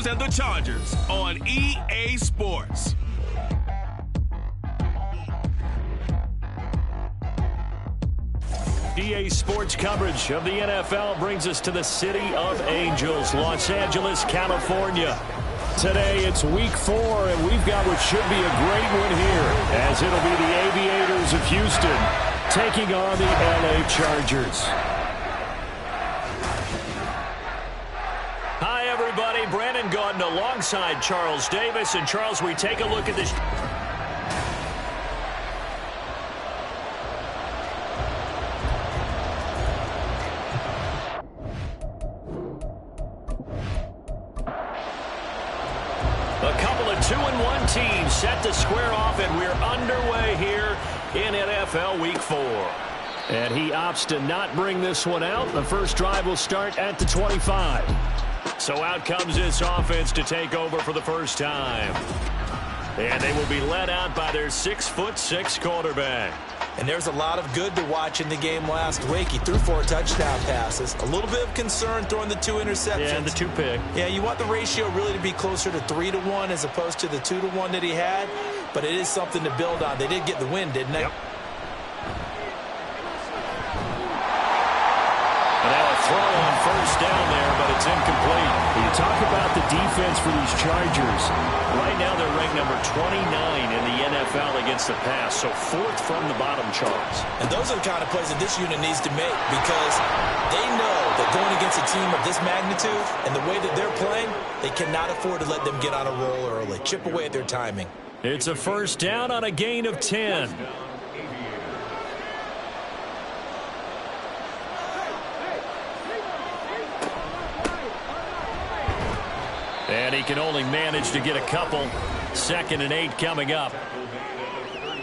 Aviators and the Chargers on EA Sports. EA Sports coverage of the NFL brings us to the City of Angels, Los Angeles, California. Today it's week 4, and we've got what should be a great one here, as it'll be the Aviators of Houston taking on the LA Chargers. Hi, everybody. Brandon Gaudin alongside Charles Davis. And, Charles, we take a look at this. A couple of 2-1 teams set to square off, and we're underway here in NFL Week 4. And he opts to not bring this one out. The first drive will start at the 25. So out comes this offense to take over for the first time. And they will be led out by their 6'6" quarterback. And there's a lot of good to watch in the game last week. He threw 4 touchdown passes. A little bit of concern throwing the 2 interceptions. Yeah, and the 2 pick. Yeah, you want the ratio really to be closer to 3-1 as opposed to the 2-1 that he had. But it is something to build on. They did get the win, didn't they? Yep. And now a throw on first down there, but it's incomplete. You talk about the defense for these Chargers. Right now they're ranked number 29 in the NFL against the pass, so 4th from the bottom, Charles. And those are the kind of plays that this unit needs to make, because they know that going against a team of this magnitude and the way that they're playing, they cannot afford to let them get on a roll early. Chip away at their timing. It's a first down on a gain of 10. And he can only manage to get a couple. 2nd and 8 coming up.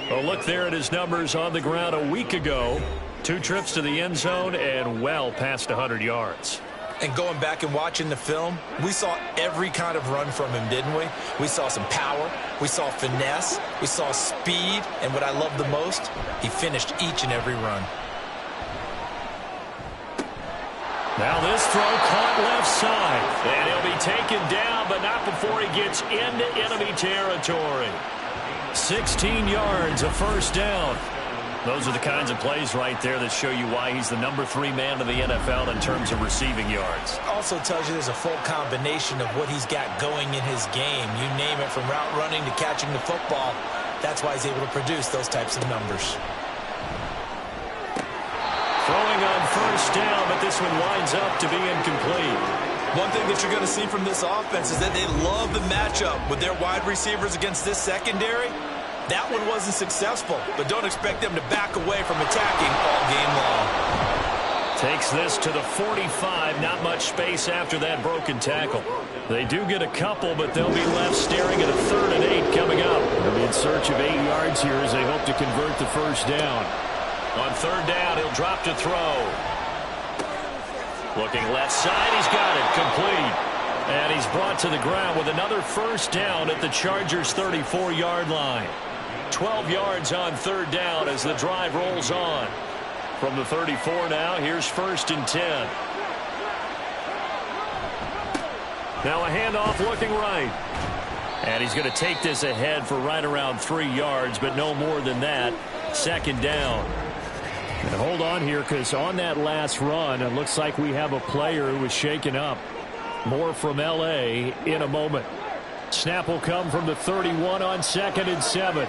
A look there at his numbers on the ground a week ago. 2 trips to the end zone and well past 100 yards. And going back and watching the film, we saw every kind of run from him, didn't we? We saw some power. We saw finesse. We saw speed. And what I love the most, he finished each and every run. Now this throw caught left side. And he'll be taken down, but not before he gets into enemy territory. 16 yards, a first down. Those are the kinds of plays right there that show you why he's the number 3 man in the NFL in terms of receiving yards. Also tells you there's a full combination of what he's got going in his game. You name it, from route running to catching the football. That's why he's able to produce those types of numbers. Throwing on first down, but this one winds up to be incomplete. One thing that you're going to see from this offense is that they love the matchup with their wide receivers against this secondary. That one wasn't successful, but don't expect them to back away from attacking all game long. Takes this to the 45. Not much space after that broken tackle. They do get a couple, but they'll be left staring at a 3rd and 8 coming up. They'll be in search of 8 yards here as they hope to convert the first down. On 3rd down, he'll drop to throw. Looking left side, he's got it, complete. And he's brought to the ground with another first down at the Chargers' 34-yard line. 12 yards on 3rd down as the drive rolls on. From the 34 now, here's 1st and 10. Now a handoff looking right. And he's going to take this ahead for right around 3 yards, but no more than that. 2nd down. And hold on here, because on that last run, it looks like we have a player who was shaken up. More from L.A. in a moment. Snap will come from the 31 on 2nd and 7.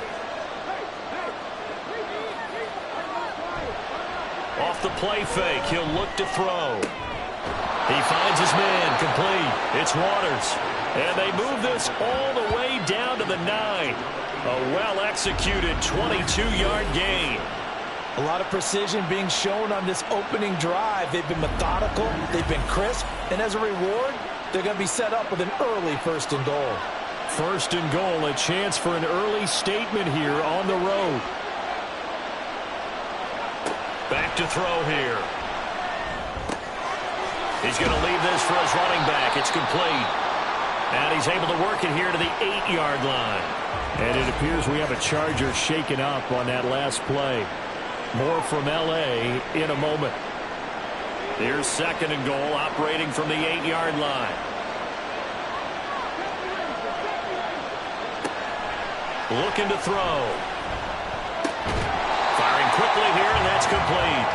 Off the play fake, he'll look to throw. He finds his man, complete. It's Waters. And they move this all the way down to the 9. A well-executed 22-yard gain. A lot of precision being shown on this opening drive. They've been methodical, they've been crisp, and as a reward, they're going to be set up with an early 1st and goal. 1st and goal, a chance for an early statement here on the road. Back to throw here. He's going to leave this for his running back. It's complete. And he's able to work it here to the 8-yard line. And it appears we have a Charger shaken up on that last play. More from L.A. in a moment. Here's 2nd and goal, operating from the 8-yard line. looking to throw. Firing quickly here, and that's complete.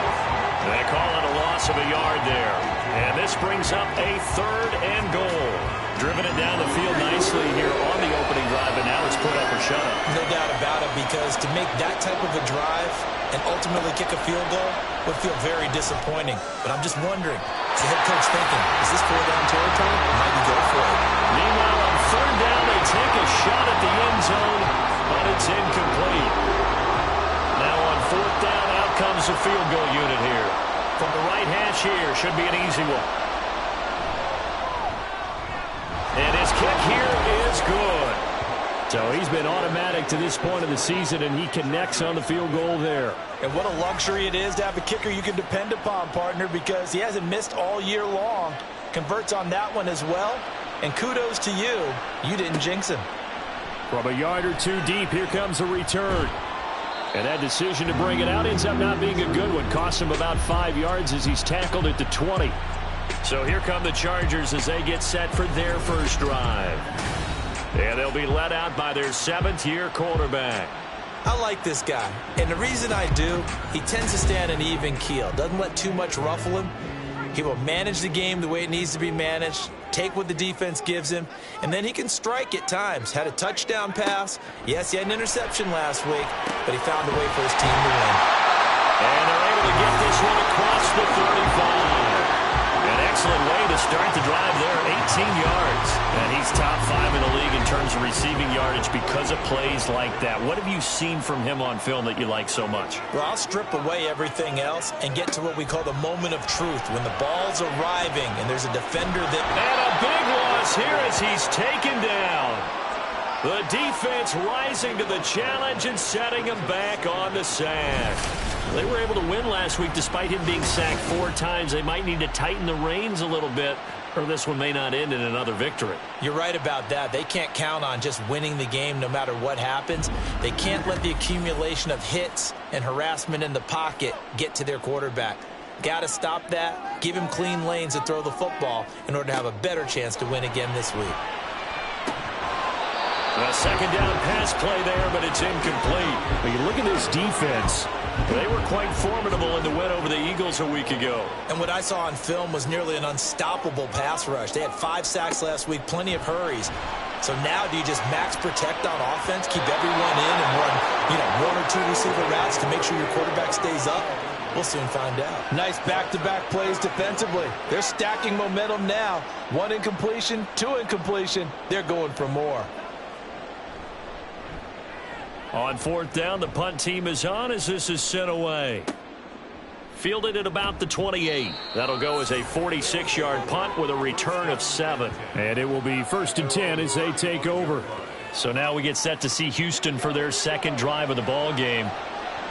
They call it a loss of a yard there. And this brings up a 3rd and goal. Driven it down the field nicely here on the opening drive, and now it's put up or shut up. No doubt about it, because to make that type of a drive and ultimately kick a field goal would feel very disappointing. But I'm just wondering, is the head coach thinking, is this 4th-down territory? Or might he go for it? Meanwhile, on 3rd down, they take a shot at the end zone, but it's incomplete. Now on 4th down, out comes the field goal unit here. From the right hash here, should be an easy one. And his kick here is good. So he's been automatic to this point of the season, and he connects on the field goal there. And what a luxury it is to have a kicker you can depend upon, partner, because he hasn't missed all year long. Converts on that one as well. And kudos to you. You didn't jinx him. From a yard or two deep, here comes a return. And that decision to bring it out ends up not being a good one. Costs him about 5 yards as he's tackled at the 20. So here come the Chargers as they get set for their first drive. And they'll be led out by their 7th-year quarterback. I like this guy. And the reason I do, he tends to stay on an even keel. Doesn't let too much ruffle him. He will manage the game the way it needs to be managed, take what the defense gives him, and then he can strike at times. Had a touchdown pass. Yes, he had an interception last week, but he found a way for his team to win. And they're able to get this one across the 35. An excellent way to start the drive there, 18 yards. And he's top 5 in the league in terms of receiving yardage because of plays like that. What have you seen from him on film that you like so much? Well, I'll strip away everything else and get to what we call the moment of truth, when the ball's arriving and there's a defender that... And a big loss here as he's taken down. The defense rising to the challenge and setting him back on the sack. They were able to win last week despite him being sacked 4 times. They might need to tighten the reins a little bit, or this one may not end in another victory. You're right about that. They can't count on just winning the game no matter what happens. They can't let the accumulation of hits and harassment in the pocket get to their quarterback. Got to stop that, give him clean lanes to throw the football in order to have a better chance to win again this week. A 2nd down pass play there, but it's incomplete. But you look at this defense. They were quite formidable in the win over the Eagles a week ago. And what I saw on film was nearly an unstoppable pass rush. They had 5 sacks last week, plenty of hurries. So now do you just max protect on offense, keep everyone in and run, 1 or 2 receiver routes to make sure your quarterback stays up? We'll soon find out. Nice back-to-back plays defensively. They're stacking momentum now. 1 incompletion, 2 incompletion. They're going for more. On 4th down, the punt team is on as this is sent away. Fielded at about the 28. That'll go as a 46-yard punt with a return of 7. And it will be 1st and 10 as they take over. So now we get set to see Houston for their 2nd drive of the ball game.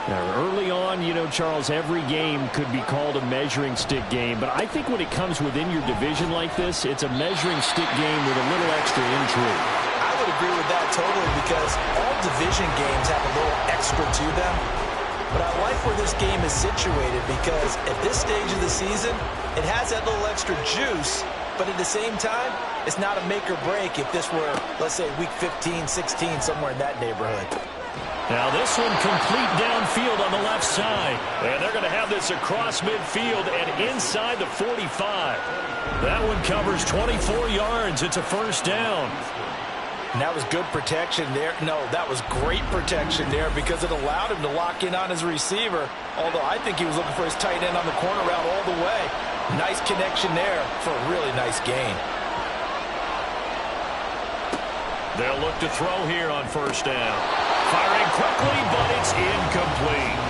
Now, early on, Charles, every game could be called a measuring stick game. But I think when it comes within your division like this, it's a measuring stick game with a little extra intrigue. I would agree with that totally, because all division games have a little extra to them. But I like where this game is situated, because at this stage of the season, it has that little extra juice, but at the same time, it's not a make or break if this were, let's say, week 15, 16, somewhere in that neighborhood. Now this one complete downfield on the left side. And they're going to have this across midfield and inside the 45. That one covers 24 yards. It's a 1st down. And that was good protection there. No, that was great protection there, because it allowed him to lock in on his receiver. Although I think he was looking for his tight end on the corner route all the way. Nice connection there for a really nice gain. They'll look to throw here on 1st down. Firing quickly, but it's incomplete.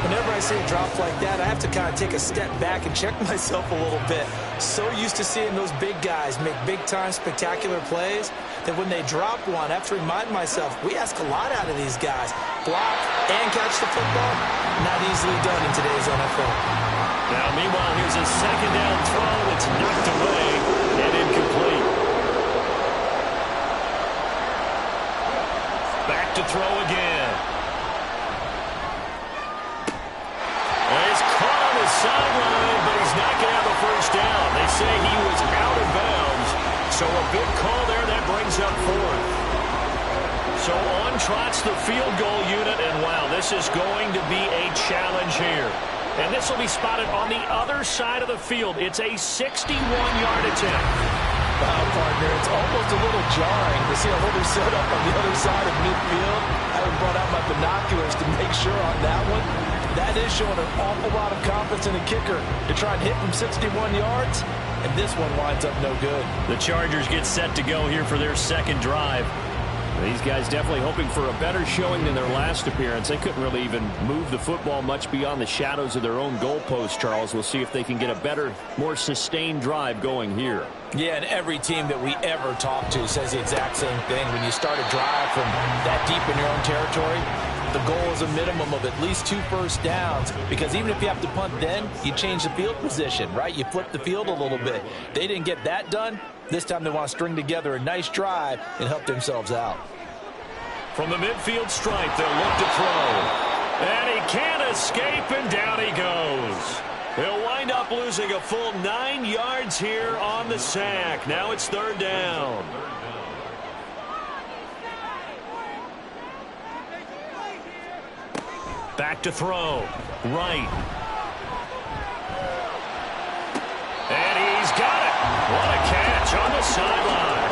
Whenever I see a drop like that, I have to kind of take a step back and check myself a little bit. So used to seeing those big guys make big-time spectacular plays that when they drop one, I have to remind myself, we ask a lot out of these guys. Block and catch the football, not easily done in today's NFL. Now, meanwhile, here's a 2nd down throw that's knocked away and incomplete. Back to throw again. He's caught on the sideline, but he's not going to have a 1st down. They say he was out of bounds. So a big call there that brings up 4th. So on trots the field goal unit, and wow, this is going to be a challenge here. And this will be spotted on the other side of the field. It's a 61-yard attempt. Wow, partner, it's almost a little jarring to see a holder set up on the other side of midfield. I brought out my binoculars to make sure on that one. That is showing an awful lot of confidence in the kicker to try and hit from 61 yards. And this one winds up no good. The Chargers get set to go here for their second drive. These guys definitely hoping for a better showing than their last appearance. They couldn't really even move the football much beyond the shadows of their own goalpost, Charles. We'll see if they can get a better, more sustained drive going here. Yeah, and every team that we ever talk to says the exact same thing. When you start a drive from that deep in your own territory, the goal is a minimum of at least 2 first downs, because even if you have to punt then, you change the field position, right? You flip the field a little bit. They didn't get that done. This time they want to string together a nice drive and help themselves out. From the midfield stripe, they'll look to throw. And he can't escape, and down he goes. He'll wind up losing a full 9 yards here on the sack. Now it's third down. Back to throw. Right. And he's got it. What a catch on the sideline.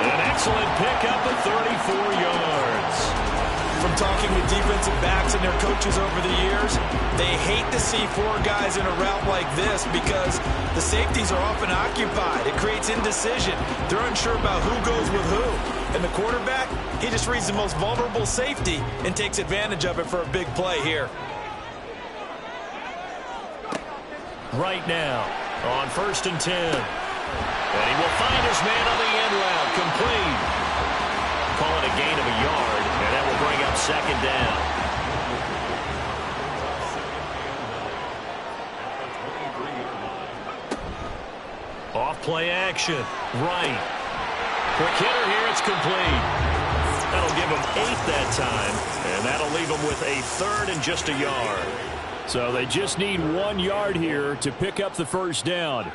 An excellent pickup of 34 yards. From talking with defensive backs and their coaches over the years, they hate to see 4 guys in a route like this because the safeties are often occupied. It creates indecision. They're unsure about who goes with who. And the quarterback, he just reads the most vulnerable safety and takes advantage of it for a big play here. Right now, on 1st and 10. And he will find his man on the end route, complete. Call it a gain of a yard, and that will bring up second down. Off play action, right. Quick hitter here, it's complete. That'll give him 8 that time, and that'll leave him with a 3rd and just a yard. So they just need 1 yard here to pick up the first down.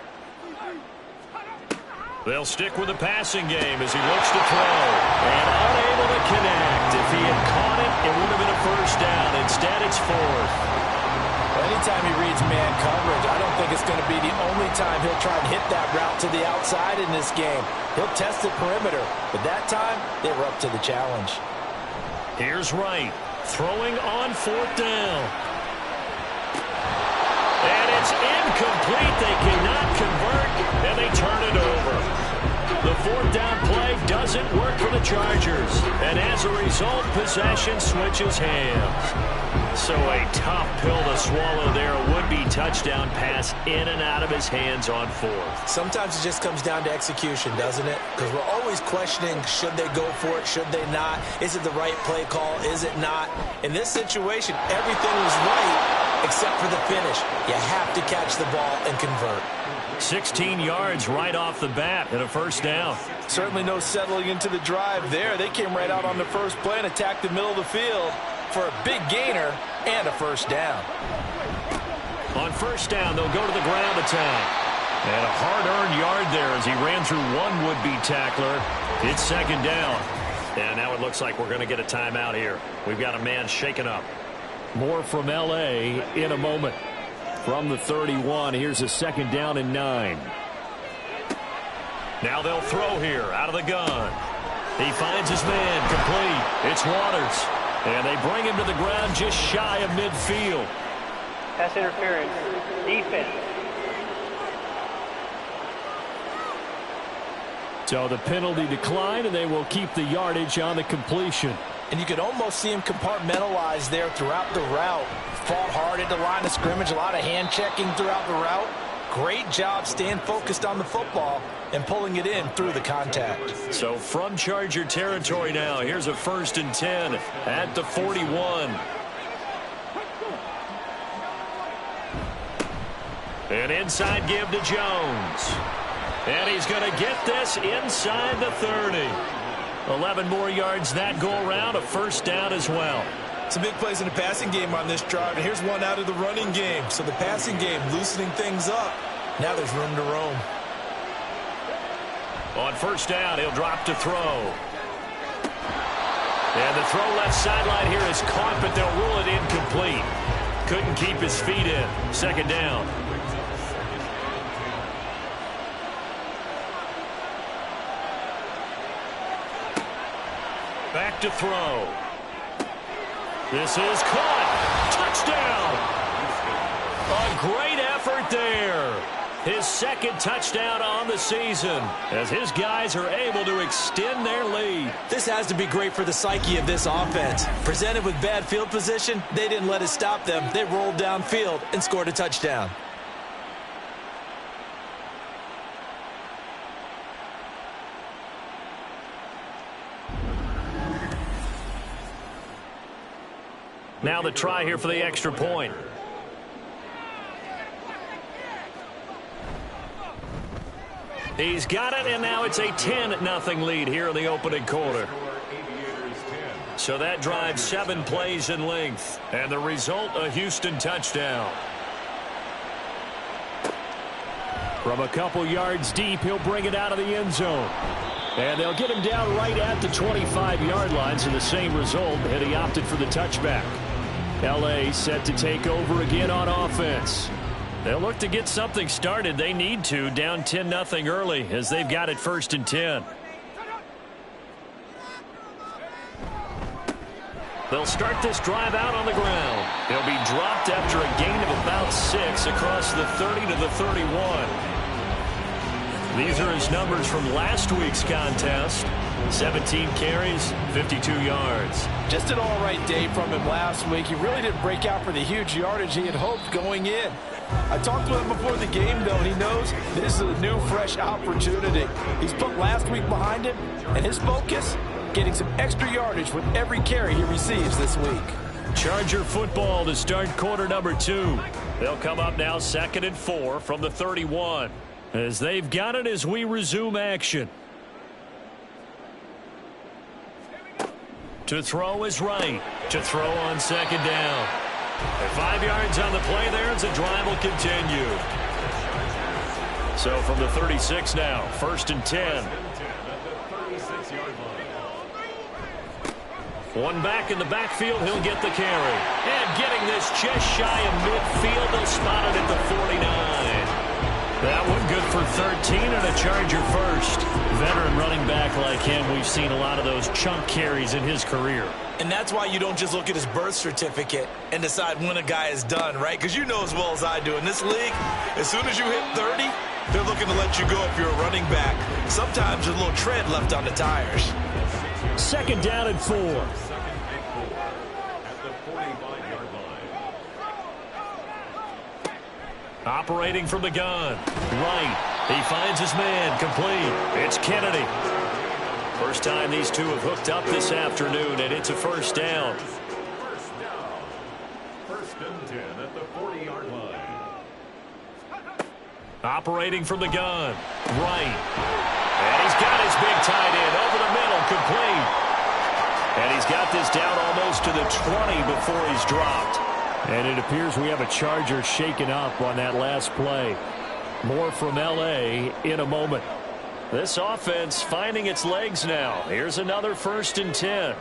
They'll stick with the passing game as he looks to throw. And unable to connect. If he had caught it, it would have been a first down. Instead, it's 4th. Anytime he reads man coverage, I don't think it's going to be the only time he'll try and hit that route to the outside in this game. He'll test the perimeter, but that time, they were up to the challenge. Here's Wright, throwing on 4th down. And it's incomplete. They cannot convert, and they turn it over. The 4th down play doesn't work for the Chargers, and as a result, possession switches hands. So a tough pill to swallow there. A would-be touchdown pass in and out of his hands on 4th. Sometimes it just comes down to execution, doesn't it? Because we're always questioning, should they go for it, should they not? Is it the right play call, is it not? In this situation, everything was right except for the finish. You have to catch the ball and convert. 16 yards right off the bat and a first down. Certainly no settling into the drive there. They came right out on the first play and attacked the middle of the field for a big gainer and a first down. On first down, they'll go to the ground attack. And a hard-earned yard there as he ran through one would-be tackler. It's second down. And now it looks like we're going to get a timeout here. We've got a man shaken up. More from L.A. in a moment. From the 31, here's a second down and 9. Now they'll throw here out of the gun. He finds his man, complete. It's Waters. And they bring him to the ground just shy of midfield. Pass interference. Defense. So the penalty declined, and they will keep the yardage on the completion. And you could almost see him compartmentalize there throughout the route. Fought hard at the line of scrimmage, a lot of hand checking throughout the route. Great job staying focused on the football and pulling it in through the contact. So from Charger territory now, here's a 1st and 10 at the 41. An inside give to Jones. And he's going to get this inside the 30. 11 more yards that go around, a first down as well. Some big plays in the passing game on this drive, and here's one out of the running game. So the passing game loosening things up. Now there's room to roam. On first down, he'll drop to throw. And the throw left sideline here is caught, but they'll rule it incomplete. Couldn't keep his feet in. Second down. Back to throw. This is caught. Touchdown. A great effort there. His second touchdown on the season as his guys are able to extend their lead. This has to be great for the psyche of this offense. Presented with bad field position, they didn't let it stop them. They rolled downfield and scored a touchdown. Now the try here for the extra point. He's got it, and now it's a 10-0 lead here in the opening quarter. So that drives 7 plays in length, and the result, a Houston touchdown. From a couple yards deep, he'll bring it out of the end zone. And they'll get him down right at the 25-yard line, so the same result, and he opted for the touchback. L.A. set to take over again on offense. They'll look to get something started. They need to, down 10-0 early as they've got it 1st and 10. They'll start this drive out on the ground. He'll be dropped after a gain of about 6 across the 30 to the 31. These are his numbers from last week's contest. 17 carries, 52 yards. Just an all-right day from him last week. He really didn't break out for the huge yardage he had hoped going in. I talked with him before the game, though, and he knows this is a new, fresh opportunity. He's put last week behind him, and his focus, getting some extra yardage with every carry he receives this week. Charger football to start quarter number 2. They'll come up now 2nd and 4 from the 31. As they've got it as we resume action. To throw is right. To throw on 2nd down. And 5 yards on the play there as the drive will continue. So from the 36 now, 1st and 10. One back in the backfield, he'll get the carry. And getting this just shy of midfield, they'll spot it at the 49. That one good for 13 and a Charger first. Veteran running back like him, we've seen a lot of those chunk carries in his career. And that's why you don't just look at his birth certificate and decide when a guy is done, right? Because you know as well as I do, in this league, as soon as you hit 30, they're looking to let you go if you're a running back. Sometimes there's a little tread left on the tires. 2nd down and 4. Operating from the gun. Right. He finds his man. Complete. It's Kennedy. First time these two have hooked up this afternoon, and it's a 1st down. 1st and 10 at the 40-yard line. Operating from the gun. Right. And he's got his big tight end over the middle. Complete. And he's got this down almost to the 20 before he's dropped. And it appears we have a Charger shaken up on that last play. More from L.A. in a moment. This offense finding its legs now. Here's another 1st and 10.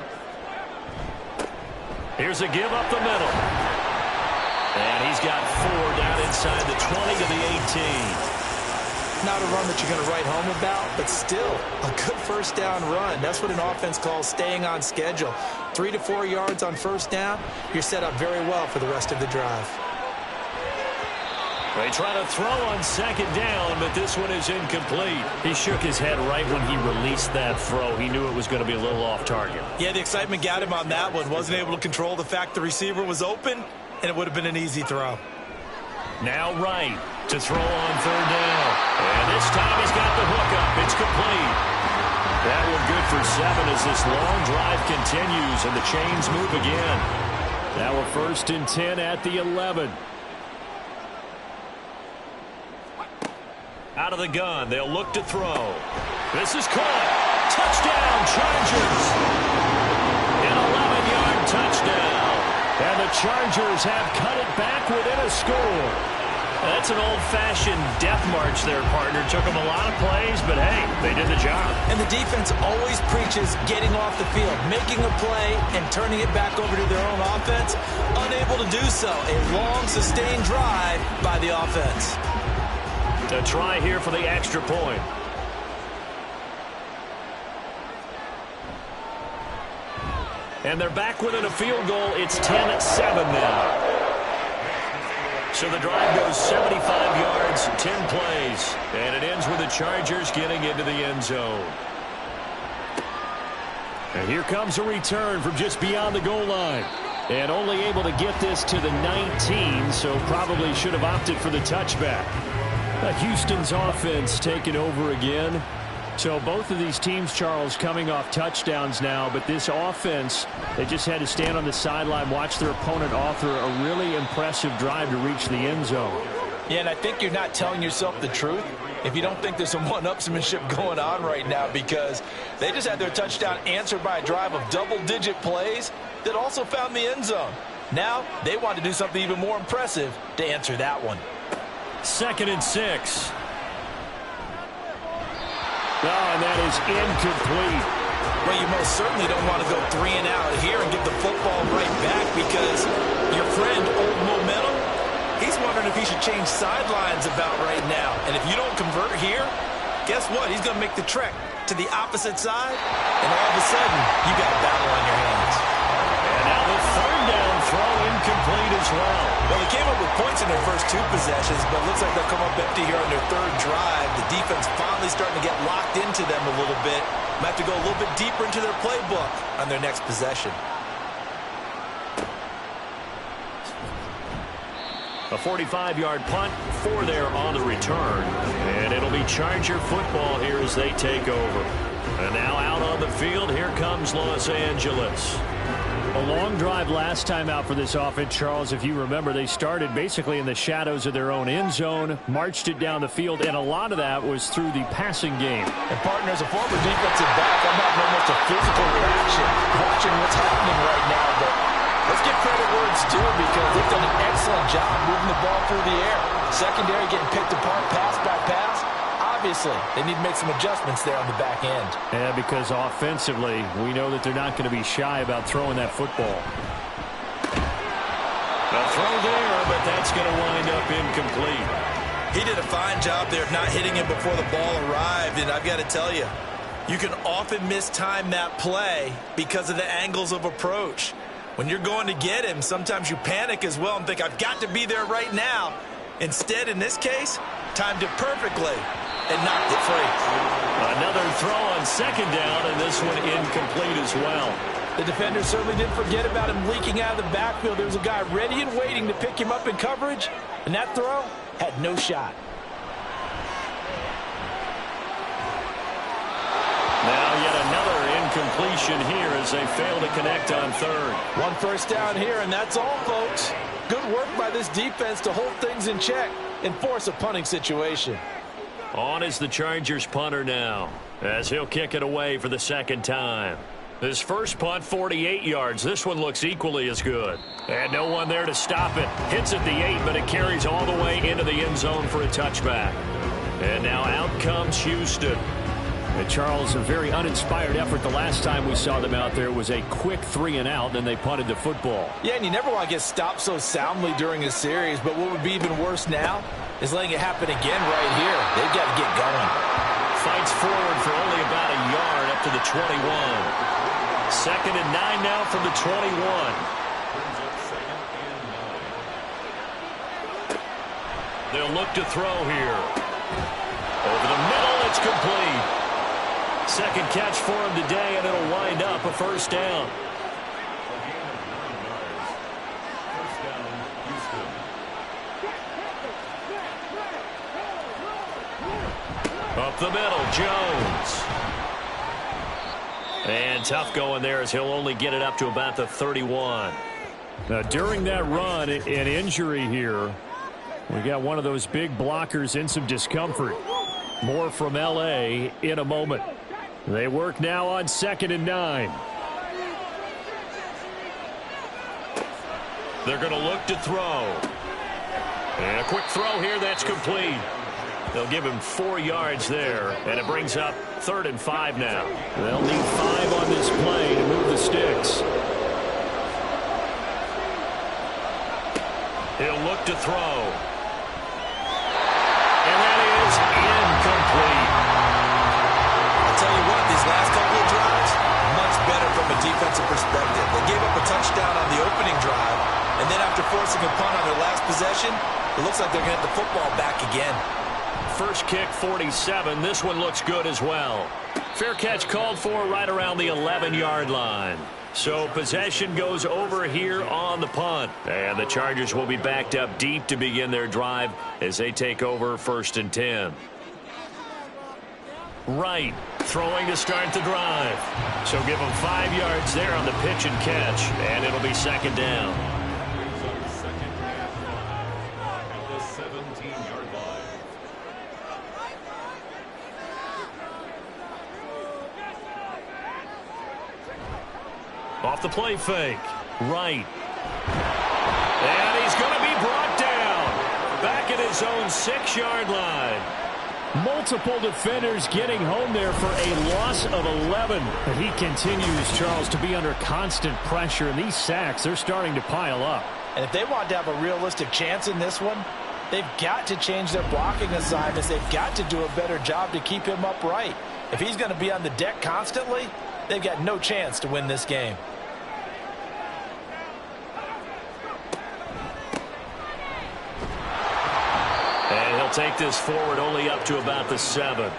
Here's a give up the middle. And he's got 4 down inside the 20 to the 18. Not a run that you're going to write home about, but still a good 1st down run. That's what an offense calls staying on schedule. 3 to 4 yards on 1st down, you're set up very well for the rest of the drive. They try to throw on 2nd down, but this one is incomplete. He shook his head right when he released that throw. He knew it was going to be a little off target. Yeah, the excitement got him on that one. Wasn't able to control the fact the receiver was open, and it would have been an easy throw. Now right to throw on 3rd down. And this time he's got the hook up. It's complete. That one good for 7 as this long drive continues and the chains move again. Now a 1st and 10 at the 11. Out of the gun, they'll look to throw. This is caught. Touchdown, Chargers. An 11-yard touchdown. And the Chargers have cut it back within a score. That's an old-fashioned death march there, partner. Took them a lot of plays, but hey, they did the job. And the defense always preaches getting off the field, making a play, and turning it back over to their own offense. Unable to do so. A long, sustained drive by the offense. A try here for the extra point. And they're back within a field goal. It's 10-7 now. So the drive goes 75 yards, 10 plays. And it ends with the Chargers getting into the end zone. And here comes a return from just beyond the goal line. And only able to get this to the 19, so probably should have opted for the touchback. Houston's offense taking over again. So both of these teams, Charles, coming off touchdowns now, but this offense, they just had to stand on the sideline, watch their opponent author a really impressive drive to reach the end zone. Yeah, and I think you're not telling yourself the truth if you don't think there's some one-upsmanship going on right now, because they just had their touchdown answered by a drive of double-digit plays that also found the end zone. Now they want to do something even more impressive to answer that one. 2nd and 6. Oh, and that is incomplete. Well, you most certainly don't want to go 3 and out here and give the football right back, because your friend, Old Momentum, he's wondering if he should change sidelines about right now. And if you don't convert here, guess what? He's going to make the trek to the opposite side, and all of a sudden, you got a battle on your hands. And now the 3rd down throw incomplete as well. Well, they came up with points in their first 2 possessions, but it looks like they'll come up empty here on their 3rd drive. The defense finally starting to get locked into them a little bit. Might have to go a little bit deeper into their playbook on their next possession. A 45-yard punt, 4 there on the return. And it'll be Charger football here as they take over. And now out on the field, here comes Los Angeles. A long drive last time out for this offense, Charles. If you remember, they started basically in the shadows of their own end zone, marched it down the field, and a lot of that was through the passing game. And partner, as a former defensive back, I'm having almost a physical reaction watching what's happening right now. But let's give credit where it's due, because they've done an excellent job moving the ball through the air. Secondary getting picked apart pass by pass. Obviously, they need to make some adjustments there on the back end. Yeah, because offensively, we know that they're not going to be shy about throwing that football. A throw there, but that's going to wind up incomplete. He did a fine job there of not hitting him before the ball arrived, and I've got to tell you, you can often mistime that play because of the angles of approach. When you're going to get him, sometimes you panic as well and think, I've got to be there right now. Instead, in this case, timed it perfectly and knocked it free. Another throw on 2nd down, and this one incomplete as well. The defender certainly didn't forget about him leaking out of the backfield. There was a guy ready and waiting to pick him up in coverage, and that throw had no shot. Now yet another incompletion here as they fail to connect on 3rd. 1 first down here, and that's all, folks. Good work by this defense to hold things in check and force a punting situation. On is the Chargers punter now, as he'll kick it away for the 2nd time. His first punt, 48 yards. This one looks equally as good. And no one there to stop it. Hits at the 8, but it carries all the way into the end zone for a touchback. And now out comes Houston. And Charles, a very uninspired effort the last time we saw them out there was a quick 3 and out, then they punted the football. Yeah, and you never want to get stopped so soundly during a series, but what would be even worse now is letting it happen again right here. They've got to get going. Fights forward for only about a yard up to the 21. 2nd and 9 now from the 21. They'll look to throw here. Over the middle, it's complete. 2nd catch for him today, and it'll wind up a 1st down. Up the middle, Jones. And tough going there as he'll only get it up to about the 31. Now, during that run, an injury here. We got one of those big blockers in some discomfort. More from L.A. in a moment. They work now on 2nd and 9. They're going to look to throw. And a quick throw here, that's complete. They'll give him 4 yards there, and it brings up 3rd and 5 now. They'll need 5 on this play to move the sticks. He'll look to throw. And that is incomplete. I'll tell you what, these last couple of drives, much better from a defensive perspective. They gave up a touchdown on the opening drive, and then after forcing a punt on their last possession, it looks like they're going to get the football back again. First kick, 47. This one looks good as well. Fair catch called for right around the 11-yard line. So possession goes over here on the punt. And the Chargers will be backed up deep to begin their drive as they take over 1st and 10. Wright throwing to start the drive. So give them 5 yards there on the pitch and catch. And it'll be 2nd down. Off the play fake. Right. And he's going to be brought down. Back at his own 6-yard line. Multiple defenders getting home there for a loss of 11. But he continues, Charles, to be under constant pressure. And these sacks, they're starting to pile up. And if they want to have a realistic chance in this one, they've got to change their blocking assignments. They've got to do a better job to keep him upright. If he's going to be on the deck constantly, they've got no chance to win this game. And he'll take this forward only up to about the 7.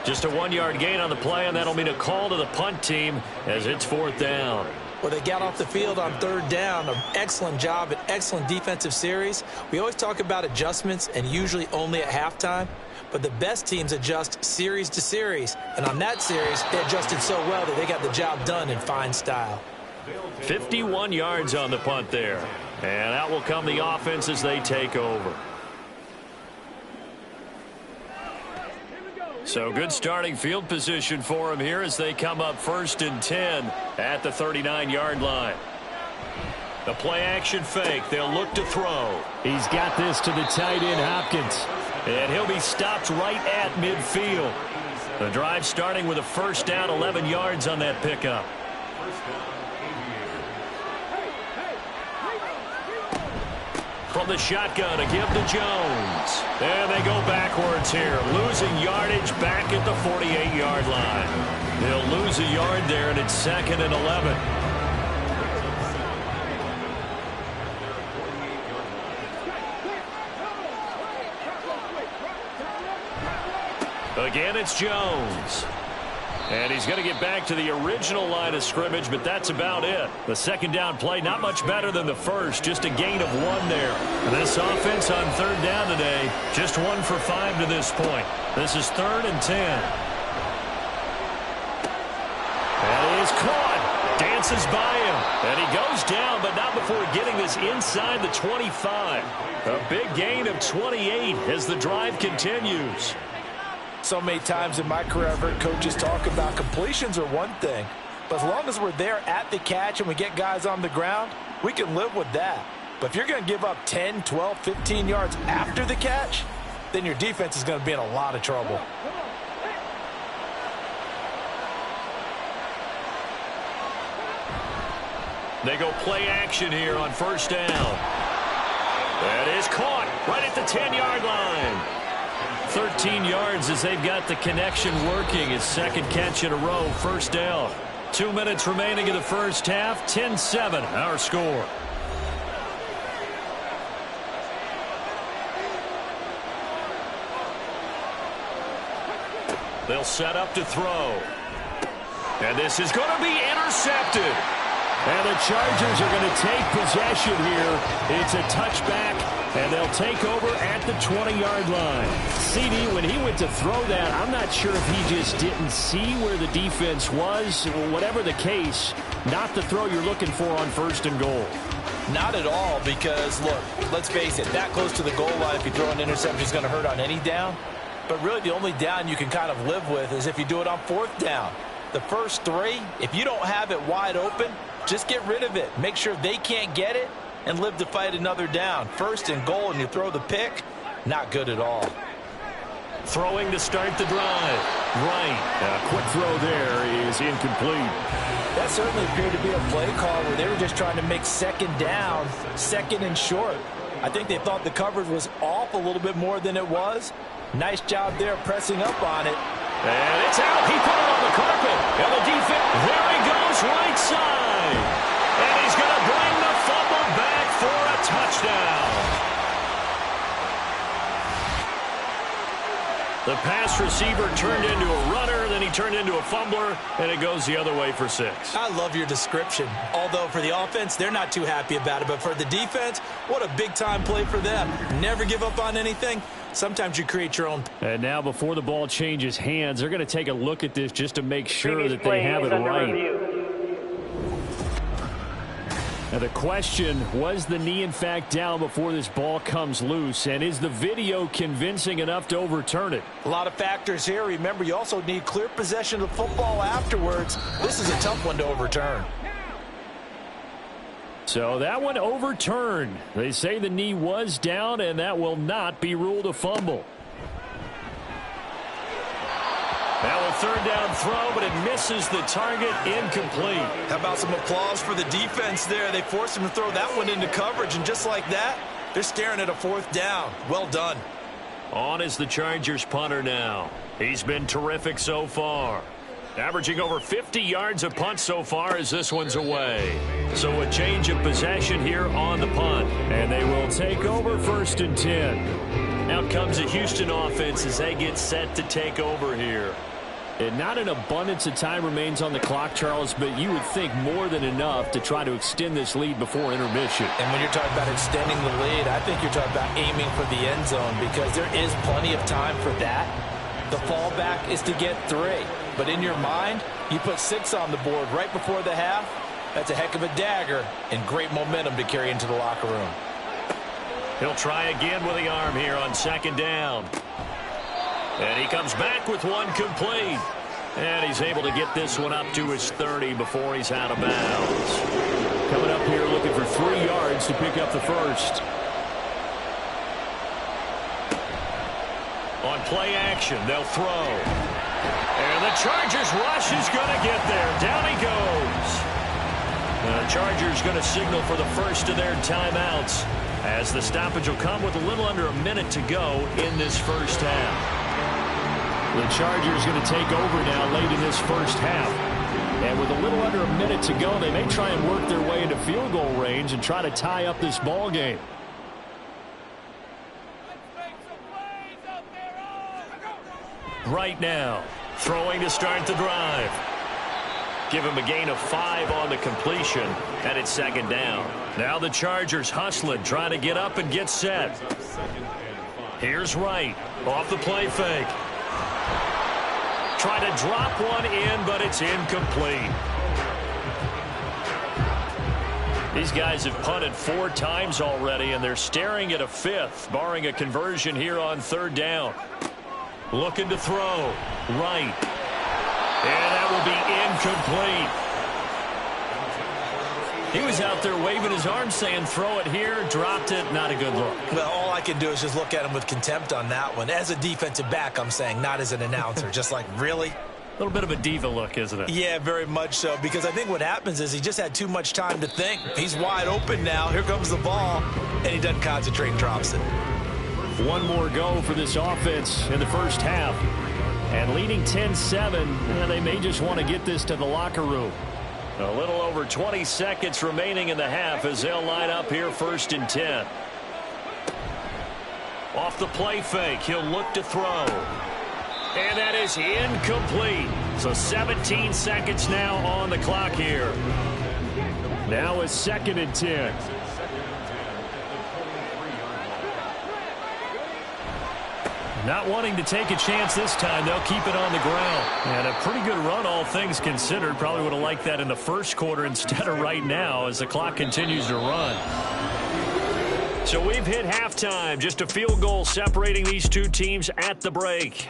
Just a 1-yard gain on the play, and that'll mean a call to the punt team as it's 4th down. Well, they got off the field on 3rd down. An excellent job, an excellent defensive series. We always talk about adjustments, and usually only at halftime. But the best teams adjust series to series. And on that series, they adjusted so well that they got the job done in fine style. 51 yards on the punt there. And out will come the offense as they take over. So good starting field position for them here as they come up 1st and 10 at the 39-yard line. The play action fake. They'll look to throw. He's got this to the tight end, Hopkins. And he'll be stopped right at midfield. The drive starting with a 1st down, 11 yards on that pickup. From the shotgun, a give to Jones. And they go backwards here, losing yardage back at the 48-yard line. They'll lose a yard there, and it's 2nd and 11. Again, it's Jones. And he's going to get back to the original line of scrimmage, but that's about it. The 2nd down play, not much better than the first, just a gain of 1 there. And this offense on 3rd down today, just 1 for 5 to this point. This is 3rd and 10. And he is caught. Dances by him. And he goes down, but not before getting this inside the 25. A big gain of 28 as the drive continues. So many times in my career, I've heard coaches talk about completions are one thing. But as long as we're there at the catch and we get guys on the ground, we can live with that. But if you're going to give up 10, 12, 15 yards after the catch, then your defense is going to be in a lot of trouble. They go play action here on 1st down. That is caught right at the 10-yard line. 13 yards as they've got the connection working. His 2nd catch in a row, 1st down. 2 minutes remaining in the first half. 10-7, our score. They'll set up to throw. And this is going to be intercepted. And the Chargers are going to take possession here. It's a touchback, and they'll take over at the 20-yard line. CD, when he went to throw that, I'm not sure if he just didn't see where the defense was. Whatever the case, not the throw you're looking for on 1st and goal. Not at all, because, look, let's face it, that close to the goal line, if you throw an interception, is going to hurt on any down. But really, the only down you can kind of live with is if you do it on 4th down. The first 3, if you don't have it wide open, just get rid of it. Make sure they can't get it, and live to fight another down. First and goal and you throw the pick, not good at all. Throwing to start the drive. Right. A quick throw there is incomplete. That certainly appeared to be a play call where they were just trying to make second down, second and short. I think they thought the coverage was off a little bit more than it was. Nice job there pressing up on it. And it's out. He put it on the carpet. And the defense, there he goes, right side. And he's going to bring the fumble back for a touchdown. The pass receiver turned into a runner, then he turned into a fumbler, and it goes the other way for 6. I love your description. Although for the offense, they're not too happy about it. But for the defense, what a big-time play for them. Never give up on anything. Sometimes you create your own. And now before the ball changes hands, they're going to take a look at this just to make sure that they have it right. Now the question, was the knee in fact down before this ball comes loose? And is the video convincing enough to overturn it? A lot of factors here. Remember, you also need clear possession of the football afterwards. This is a tough one to overturn. So that one overturned. They say the knee was down, and that will not be ruled a fumble. Now a third down throw, but it misses the target, incomplete. How about some applause for the defense there? They forced him to throw that one into coverage, and just like that, they're staring at a 4th down. Well done. On is the Chargers punter now. He's been terrific so far. Averaging over 50 yards a punt so far as this one's away. So a change of possession here on the punt. And they will take over 1st and 10. Out comes the Houston offense as they get set to take over here. And not an abundance of time remains on the clock, Charles, but you would think more than enough to try to extend this lead before intermission. And when you're talking about extending the lead, I think you're talking about aiming for the end zone because there is plenty of time for that. The fallback is to get 3. But in your mind, you put 6 on the board right before the half. That's a heck of a dagger and great momentum to carry into the locker room. He'll try again with the arm here on 2nd down. And he comes back with one complete. And he's able to get this one up to his 30 before he's out of bounds. Coming up here looking for 3 yards to pick up the first. On play action, they'll throw. And the Chargers rush is going to get there. Down he goes. The Chargers going to signal for the first of their timeouts as the stoppage will come with a little under a minute to go in this first half. The Chargers going to take over now late in this first half. And with a little under a minute to go, they may try and work their way into field goal range and try to tie up this ball game. Right now, throwing to start the drive. Give him a gain of 5 on the completion, and it's 2nd down. Now the Chargers hustling, trying to get up and get set. Here's Wright, off the play fake. Try to drop one in, but it's incomplete. These guys have punted 4 times already, and they're staring at a 5th, barring a conversion here on 3rd down. Looking to throw. Right. And that will be incomplete. He was out there waving his arms saying throw it here, dropped it, not a good look. Well, all I can do is just look at him with contempt on that one. As a defensive back, I'm saying, not as an announcer. Just like, really? A little bit of a diva look, isn't it? Yeah, very much so, because I think what happens is he just had too much time to think. He's wide open now. Here comes the ball, and he doesn't concentrate and drops it. One more go for this offense in the first half. And leading 10-7, they may just want to get this to the locker room. A little over 20 seconds remaining in the half as they'll line up here 1st and 10. Off the play fake, he'll look to throw. And that is incomplete. So 17 seconds now on the clock here. Now it's 2nd and 10. Not wanting to take a chance this time, they'll keep it on the ground. And a pretty good run, all things considered. Probably would have liked that in the first quarter instead of right now as the clock continues to run. So we've hit halftime. Just a field goal separating these two teams at the break.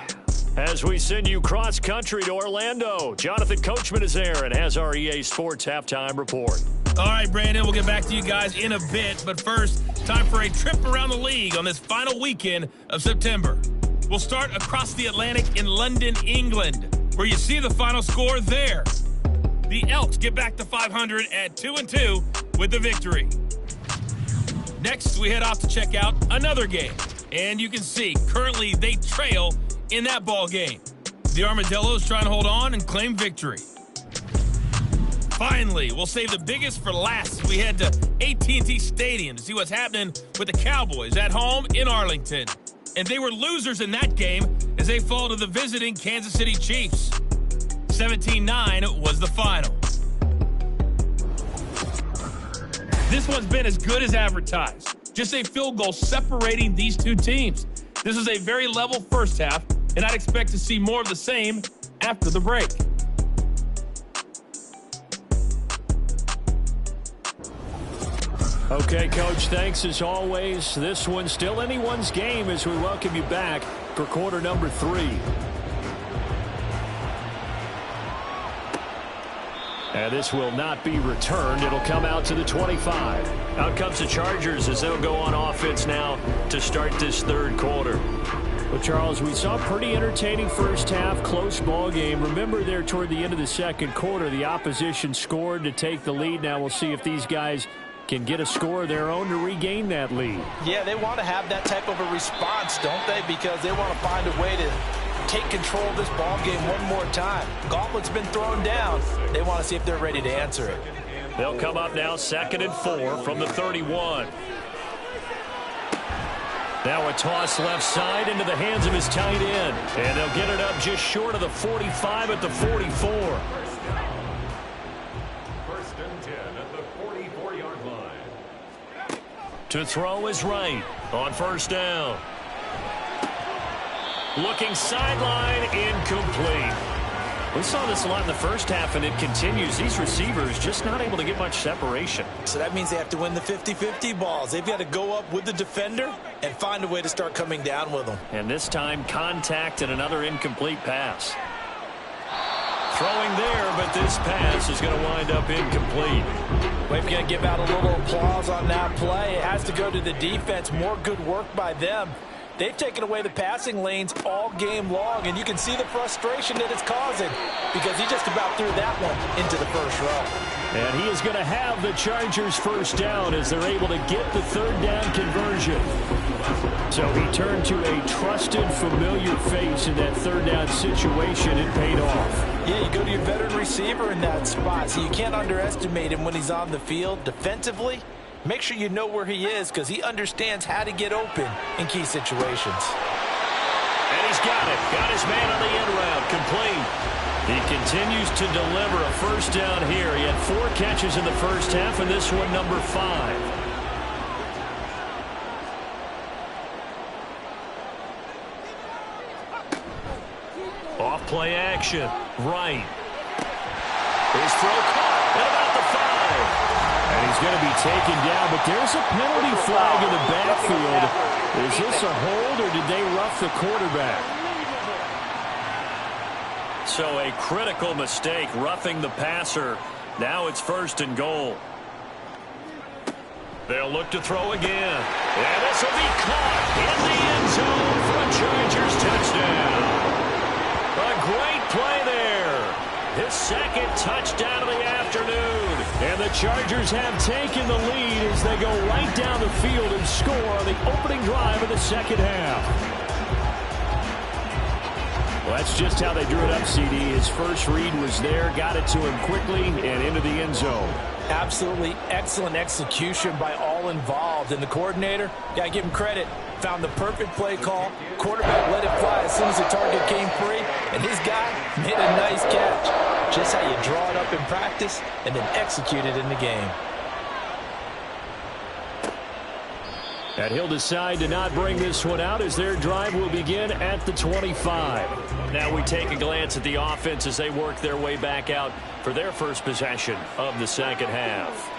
As we send you cross-country to Orlando, Jonathan Coachman is there and has our EA Sports halftime report. All right, Brandon, we'll get back to you guys in a bit. But first, time for a trip around the league on this final weekend of September. We'll start across the Atlantic in London, England, where you see the final score there. The Elks get back to 500 at 2-2 with the victory. Next, we head off to check out another game. And you can see, currently, they trail in that ball game. The Armadillos trying to hold on and claim victory. Finally, we'll save the biggest for last. We head to AT&T Stadium to see what's happening with the Cowboys at home in Arlington. And they were losers in that game as they fall to the visiting Kansas City Chiefs. 17-9 was the final. This one's been as good as advertised. Just a field goal separating these two teams. This is a very level first half, and I'd expect to see more of the same after the break. Okay, Coach, thanks as always. This one's still anyone's game as we welcome you back for quarter number 3. And this will not be returned. It'll come out to the 25. Out comes the Chargers as they'll go on offense now to start this third quarter. Well, Charles, we saw a pretty entertaining first half, close ball game. Remember there toward the end of the second quarter, the opposition scored to take the lead. Now we'll see if these guys can get a score of their own to regain that lead. Yeah, they want to have that type of a response, don't they? Because they want to find a way to take control of this ball game one more time. Gauntlet's been thrown down. They want to see if they're ready to answer it. They'll come up now 2nd and 4 from the 31. Now a toss left side into the hands of his tight end. And they'll get it up just short of the 45 at the 44. To throw is right on first down. Looking sideline, incomplete. We saw this a lot in the first half, and it continues. These receivers just not able to get much separation. So that means they have to win the 50-50 balls. They've got to go up with the defender and find a way to start coming down with them. And this time, contact and another incomplete pass. Throwing there, but this pass is going to wind up incomplete. We're going to give out a little applause on that play. It has to go to the defense. More good work by them. They've taken away the passing lanes all game long, and you can see the frustration that it's causing because he just about threw that one into the first row. And he is going to have the Chargers first down as they're able to get the third down conversion. So he turned to a trusted, familiar face in that third down situation. It paid off. Yeah, you go to your veteran receiver in that spot, so you can't underestimate him when he's on the field. Defensively, make sure you know where he is because he understands how to get open in key situations. And he's got it. Got his man on the end route. Complete. He continues to deliver a first down here. He had 4 catches in the first half, and this one number 5. Off play action. Right. His throw caught at about the 5. And he's going to be taken down, but there's a penalty flag in the backfield. Is this a hold, or did they rough the quarterback? So a critical mistake, roughing the passer. Now it's 1st and goal. They'll look to throw again. And this will be caught in the end zone for a Chargers touchdown. A great play there. His 2nd touchdown of the afternoon. And the Chargers have taken the lead as they go right down the field and score on the opening drive of the second half. Well, that's just how they drew it up, CD. His first read was there, got it to him quickly, and into the end zone. Absolutely excellent execution by all involved. And the coordinator, got to give him credit, found the perfect play call. Quarterback let it fly as soon as the target came free, and his guy made a nice catch. Just how you draw it up in practice and then execute it in the game. And he'll decide to not bring this one out as their drive will begin at the 25. Now we take a glance at the offense as they work their way back out for their first possession of the second half.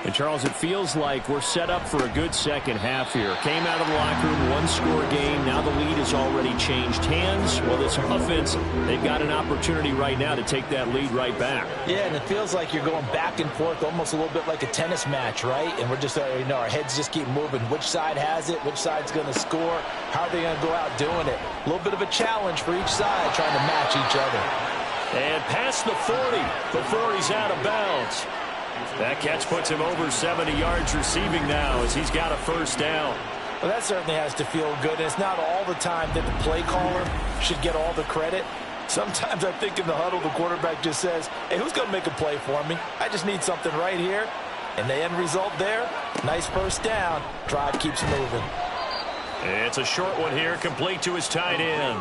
And, Charles, it feels like we're set up for a good second half here. Came out of the locker room, one-score game. Now the lead has already changed hands. Well, this offense, they've got an opportunity right now to take that lead right back. Yeah, and it feels like you're going back and forth almost a little bit like a tennis match, right? And we're just, our heads just keep moving. Which side has it? Which side's going to score? How are they going to go out doing it? A little bit of a challenge for each side trying to match each other. And past the 40 before he's out of bounds. That catch puts him over 70 yards receiving now as he's got a first down. Well, that certainly has to feel good. And it's not all the time that the play caller should get all the credit. Sometimes I think in the huddle, the quarterback just says, hey, who's going to make a play for me? I just need something right here. And the end result there, nice first down. Drive keeps moving. It's a short one here, complete to his tight end.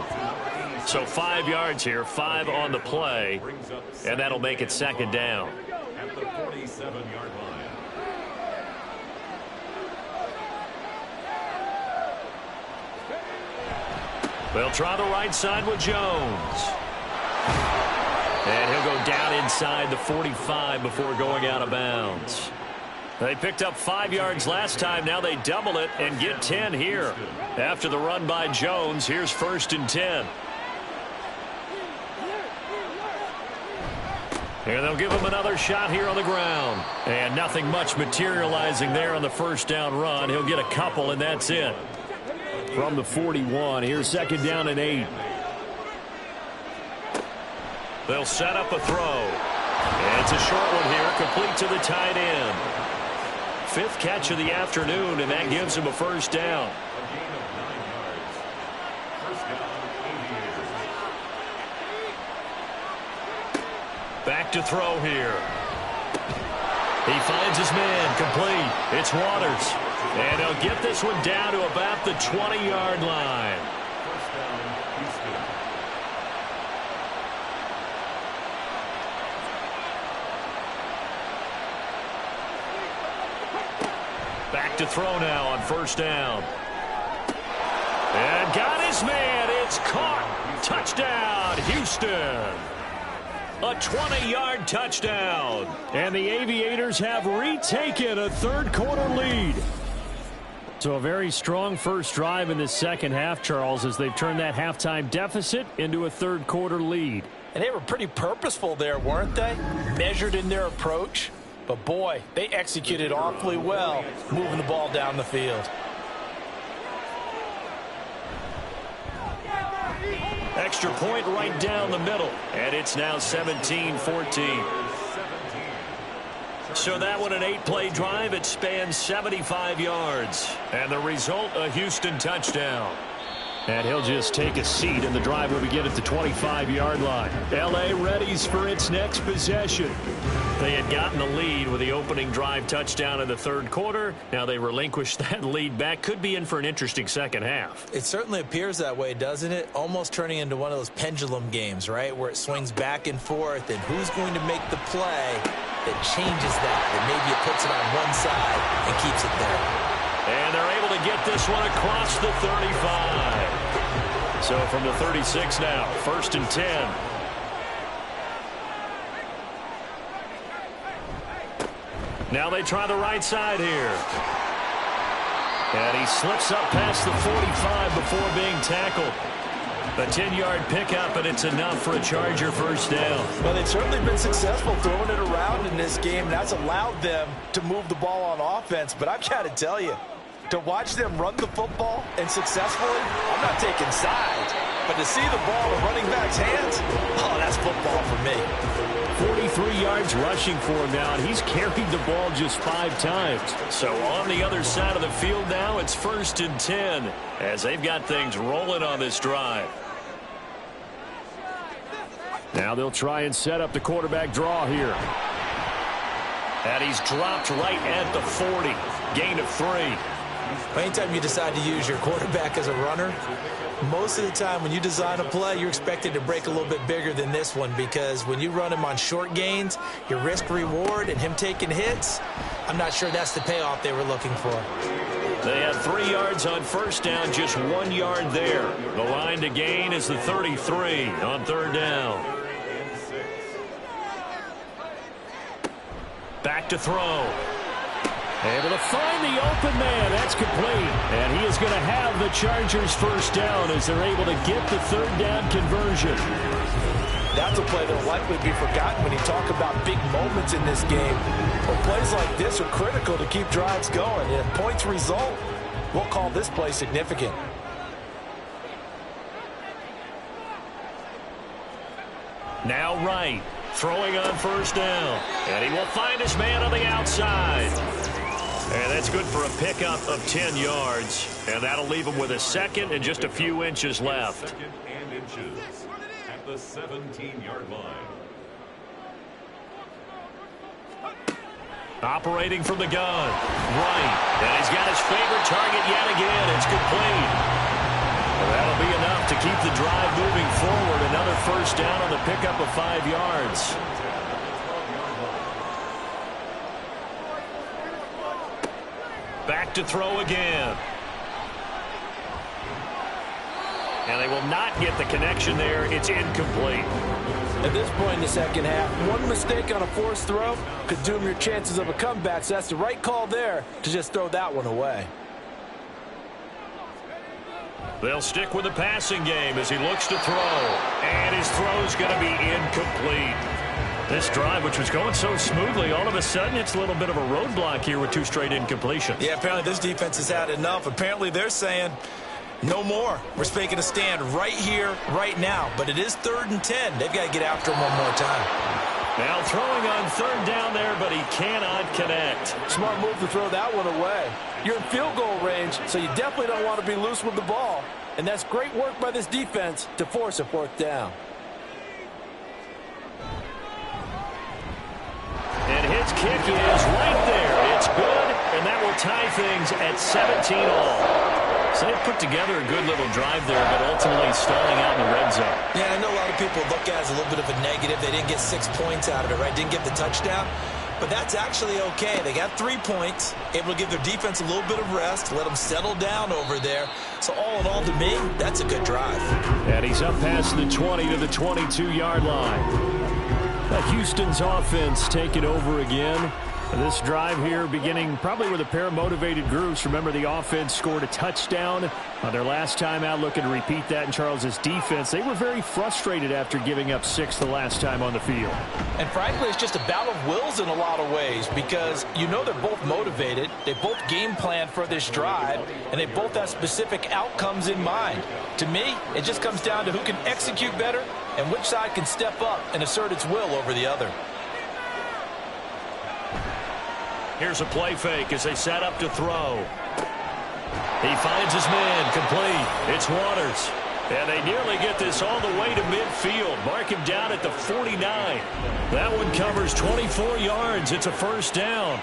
So 5 yards here, 5 on the play, and that'll make it second down. At the 47-yard line. They'll try the right side with Jones. And he'll go down inside the 45 before going out of bounds. They picked up 5 yards last time. Now they double it and get 10 here. After the run by Jones, here's 1st and 10. And they'll give him another shot here on the ground. And nothing much materializing there on the first down run. He'll get a couple, and that's it. From the 41, here's 2nd down and 8. They'll set up a throw. And it's a short one here, complete to the tight end. 5th catch of the afternoon, and that gives him a first down. A gain of 9 yards. First down, Aviators. Back to throw here. He finds his man, complete. It's Waters. And he'll get this one down to about the 20-yard line. First down, Houston. Back to throw now on first down. And got his man. It's caught. Touchdown, Houston. A 20-yard touchdown. And the Aviators have retaken a third-quarter lead. So a very strong first drive in the second half, Charles, as they've turned that halftime deficit into a third-quarter lead. And they were pretty purposeful there, weren't they? Measured in their approach. But, boy, they executed awfully well moving the ball down the field. Extra point right down the middle. And it's now 17-14. So that one, an 8-play drive. It spans 75 yards. And the result, a Houston touchdown. And he'll just take a seat, and the drive will begin at the 25-yard line. L.A. readies for its next possession. They had gotten the lead with the opening drive touchdown in the third quarter. Now they relinquished that lead back. Could be in for an interesting second half. It certainly appears that way, doesn't it? Almost turning into one of those pendulum games, right, where it swings back and forth, and who's going to make the play that changes that maybe it puts it on one side and keeps it there. And they're able to get this one across the 35. So from the 36 now, 1st and 10. Now they try the right side here. And he slips up past the 45 before being tackled. A 10-yard pickup, and it's enough for a Charger first down. Well, they've certainly been successful throwing it around in this game. That's allowed them to move the ball on offense. But I've got to tell you, to watch them run the football and successfully, I'm not taking sides. But to see the ball in running back's hands, oh, that's football for me. 43 yards rushing for him now, and he's carried the ball just 5 times. So on the other side of the field now, it's 1st and 10 as they've got things rolling on this drive. Now they'll try and set up the quarterback draw here. And he's dropped right at the 40. Gain of 3. Anytime you decide to use your quarterback as a runner, most of the time when you design a play, you're expected to break a little bit bigger than this one, because when you run him on short gains, your risk-reward and him taking hits, I'm not sure that's the payoff they were looking for. They had 3 yards on first down, just 1 yard there. The line to gain is the 33 on third down. Back to throw. Able to find the open man. That's complete. And he is going to have the Chargers first down as they're able to get the third down conversion. That's a play that will likely be forgotten when you talk about big moments in this game. But plays like this are critical to keep drives going. And if points result, we'll call this play significant. Now Wright, throwing on first down. And he will find his man on the outside. And that's good for a pickup of 10 yards. And that'll leave him with a second and just a few inches left. Second and inches at the 17-yard line. Operating from the gun. Wright. And he's got his favorite target yet again. It's complete. Well, that'll be enough to keep the drive moving forward. Another first down on the pickup of 5 yards. Back to throw again. And they will not get the connection there. It's incomplete. At this point in the second half, one mistake on a forced throw could doom your chances of a comeback. So that's the right call there to just throw that one away. They'll stick with the passing game as he looks to throw. And his throw's going to be incomplete. This drive, which was going so smoothly, all of a sudden it's a little bit of a roadblock here with 2 straight incompletions. Yeah, apparently this defense has had enough. Apparently they're saying no more. We're making a stand right here, right now. But it is 3rd and 10. They've got to get after him one more time. Now throwing on 3rd down there, but he cannot connect. Smart move to throw that one away. You're in field goal range, so you definitely don't want to be loose with the ball. And that's great work by this defense to force a 4th down. And his kick is right there. It's good, and that will tie things at 17 all. So they put together a good little drive there, but ultimately stalling out in the red zone. Yeah, I know a lot of people look at it as a little bit of a negative. They didn't get 6 points out of it, right? Didn't get the touchdown. But that's actually okay. They got 3 points, able to give their defense a little bit of rest, let them settle down over there. So all in all, to me, that's a good drive. And he's up past the 20 to the 22-yard line. Houston's offense taking over again. This drive here beginning probably with a pair of motivated groups. Remember, the offense scored a touchdown on their last time out, looking to repeat that in Charles's defense. They were very frustrated after giving up 6 the last time on the field. And frankly, it's just a battle of wills in a lot of ways because you know they're both motivated. They both game plan for this drive, and they both have specific outcomes in mind. To me, it just comes down to who can execute better and which side can step up and assert its will over the other. Here's a play fake as they set up to throw. He finds his man, complete. It's Waters. And they nearly get this all the way to midfield. Mark him down at the 49. That one covers 24 yards. It's a first down.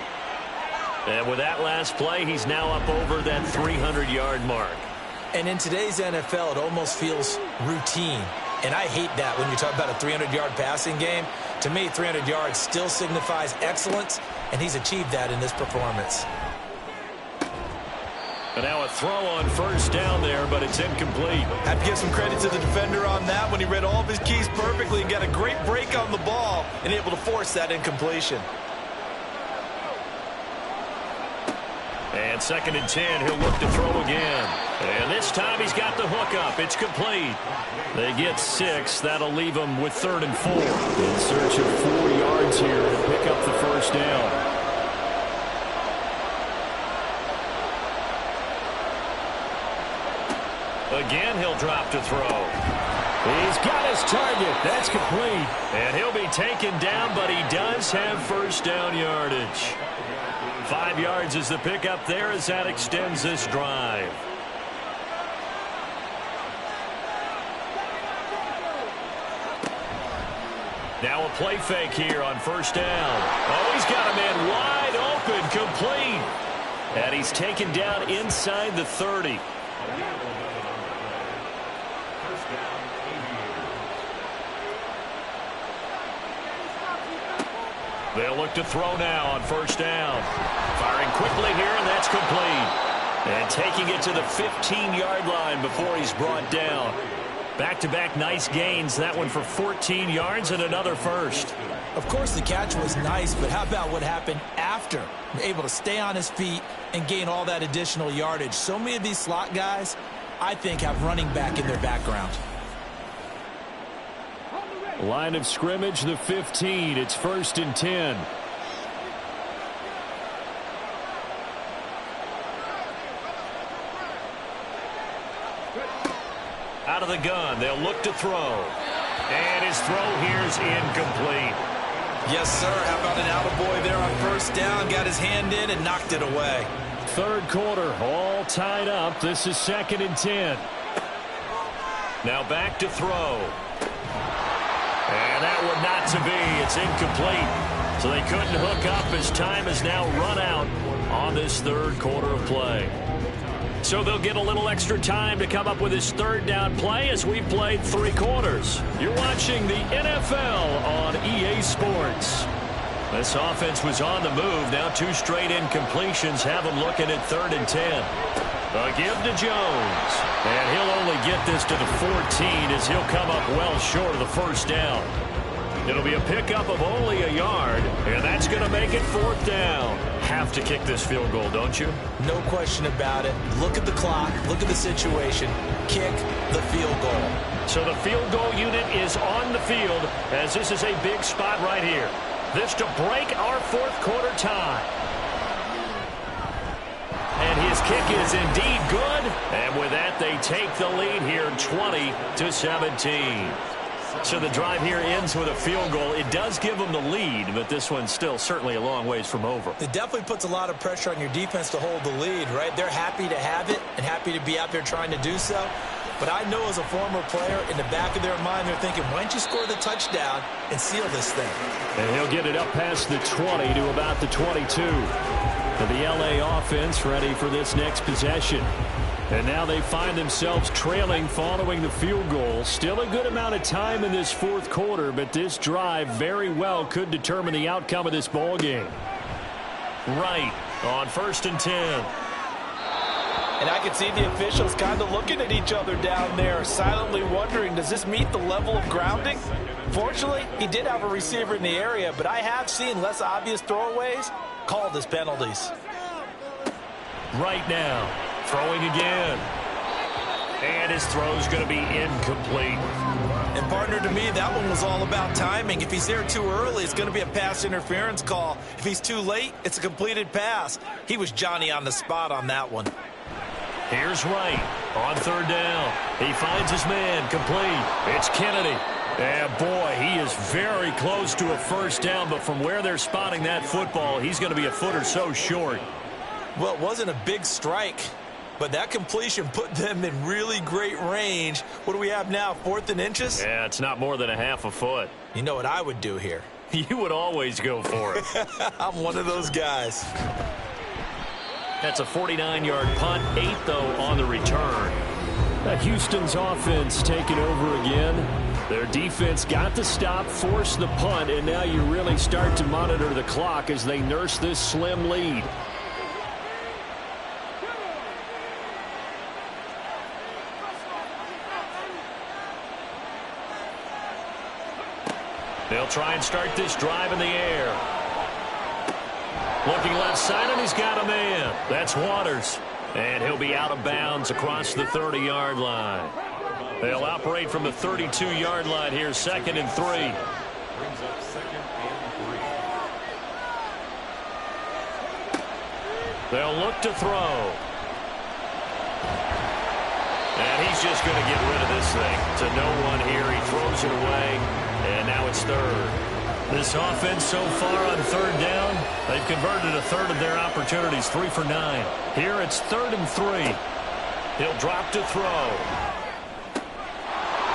And with that last play, he's now up over that 300-yard mark. And in today's NFL, it almost feels routine. And I hate that when you talk about a 300-yard passing game. To me, 300 yards still signifies excellence, and he's achieved that in this performance. And now a throw on first down there, but it's incomplete. Have to give some credit to the defender on that when he read all of his keys perfectly and got a great break on the ball and able to force that incompletion. And 2nd and 10, he'll look to throw again. And this time he's got the hook up. It's complete. They get 6. That'll leave them with 3rd and 4. In search of 4 yards here to pick up the first down. Again, he'll drop to throw. He's got his target. That's complete. And he'll be taken down, but he does have first down yardage. 5 yards is the pickup there as that extends this drive. Now a play fake here on first down. Oh, he's got a man wide open, complete. And he's taken down inside the 30. They'll look to throw now on first down. Firing quickly here, and that's complete. And taking it to the 15-yard line before he's brought down. Back-to-back nice gains. That one for 14 yards and another first. Of course, the catch was nice, but how about what happened after? Able to stay on his feet and gain all that additional yardage. So many of these slot guys, I think, have running back in their background. Line of scrimmage, the 15. It's 1st and 10. Out of the gun, they'll look to throw. And his throw here's incomplete. Yes, sir. How about an attaboy there on first down? Got his hand in and knocked it away. Third quarter, all tied up. This is 2nd and 10. Now back to throw. And that one not to be. It's incomplete. So they couldn't hook up as time has now run out on this third quarter of play. So they'll get a little extra time to come up with his third down play as we've played 3 quarters. You're watching the NFL on EA Sports. This offense was on the move. Now 2 straight incompletions have them looking at 3rd and 10. A give to Jones. And he'll only get this to the 14 as he'll come up well short of the first down. It'll be a pickup of only a yard, and that's going to make it 4th down. Have to kick this field goal, don't you? No question about it. Look at the clock. Look at the situation. Kick the field goal. So the field goal unit is on the field as this is a big spot right here. This to break our 4th quarter tie. And his kick is indeed good. And with that, they take the lead here 20-17. So the drive here ends with a field goal. It does give them the lead, but this one's still certainly a long ways from over. It definitely puts a lot of pressure on your defense to hold the lead, right? They're happy to have it and happy to be out there trying to do so. But I know as a former player, in the back of their mind, they're thinking, why don't you score the touchdown and seal this thing? And he'll get it up past the 20 to about the 22. And the LA offense ready for this next possession. And now they find themselves trailing following the field goal. Still a good amount of time in this 4th quarter, but this drive very well could determine the outcome of this ball game. Right on 1st and 10. And I can see the officials kind of looking at each other down there, silently wondering, does this meet the level of grounding? Fortunately, he did have a receiver in the area, but I have seen less obvious throwaways called as penalties. Right now, throwing again. And his throw's going to be incomplete. And partner, to me, that one was all about timing. If he's there too early, it's going to be a pass interference call. If he's too late, it's a completed pass. He was Johnny on the spot on that one. Here's Wright on 3rd down. He finds his man complete. It's Kennedy. And boy, he is very close to a first down, but from where they're spotting that football, he's going to be a foot or so short. Well, it wasn't a big strike, but that completion put them in really great range. What do we have now, 4th and inches? Yeah, it's not more than a half a foot. You know what I would do here? You would always go for it. I'm one of those guys. That's a 49-yard punt, 8, though, on the return. Houston's offense taking over again. Their defense got the stop, forced the punt, and now you really start to monitor the clock as they nurse this slim lead. They'll try and start this drive in the air. Looking left side, and he's got a man. That's Waters. And he'll be out of bounds across the 30-yard line. They'll operate from the 32-yard line here, 2nd and 3. Brings up 2nd and 3. They'll look to throw. And he's just going to get rid of this thing to no one here. He throws it away, and now it's 3rd. This offense so far on 3rd down, they've converted a 1/3 of their opportunities, 3 for 9. Here it's 3rd and 3. He'll drop to throw.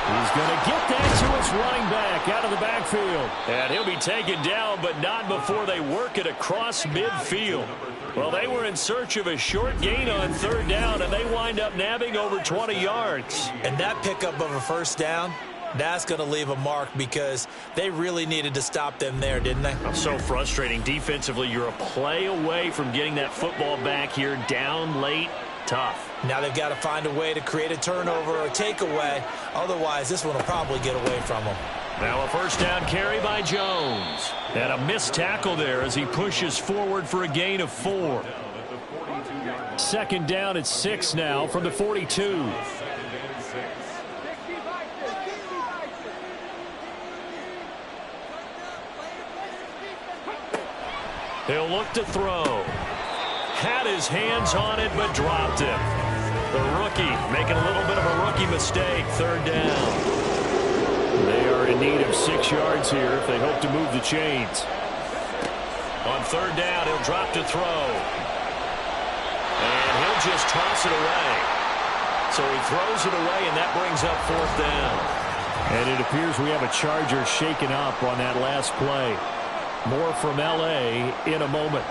He's going to get that to his running back out of the backfield. And he'll be taken down, but not before they work it across midfield. Well, they were in search of a short gain on 3rd down, and they wind up nabbing over 20 yards. And that pickup of a first down, that's going to leave a mark because they really needed to stop them there, didn't they? So frustrating defensively. You're a play away from getting that football back here down late. Tough. Now they've got to find a way to create a turnover or a takeaway. Otherwise, this one will probably get away from them. Now a first down carry by Jones. And a missed tackle there as he pushes forward for a gain of 4. Second down at 6 now from the 42. He'll look to throw. Had his hands on it, but dropped it. The rookie making a little bit of a rookie mistake. Third down. They are in need of 6 yards here if they hope to move the chains. On third down, he'll drop to throw. And he'll just toss it away. So he throws it away, and that brings up fourth down. And it appears we have a Charger shaken up on that last play. More from L.A. in a moment.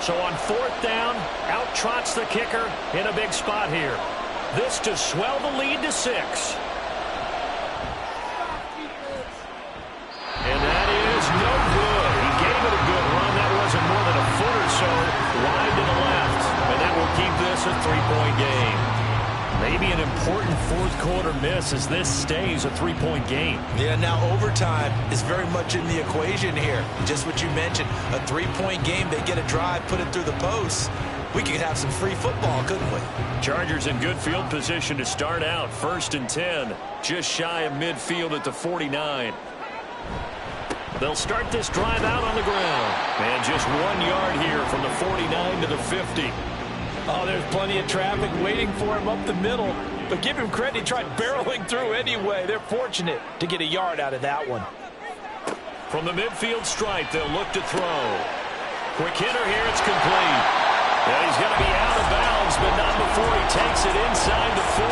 So on fourth down, out trots the kicker in a big spot here. This to swell the lead to 6. And that is no good. He gave it a good run. That wasn't more than a foot or so wide to the left. And that will keep this a 3-point game. Maybe an important fourth quarter miss as this stays a 3-point game. Yeah, now overtime is very much in the equation here. Just what you mentioned, a 3-point game. They get a drive, put it through the posts. We could have some free football, couldn't we? Chargers in good field position to start out. 1st and 10, just shy of midfield at the 49. They'll start this drive out on the ground. And just 1 yard here from the 49 to the 50. Oh, there's plenty of traffic waiting for him up the middle. But give him credit, he tried barreling through anyway. They're fortunate to get a yard out of that one. From the midfield stripe, they'll look to throw. Quick hitter here, it's complete. And he's going to be out of bounds, but not before he takes it inside the 40.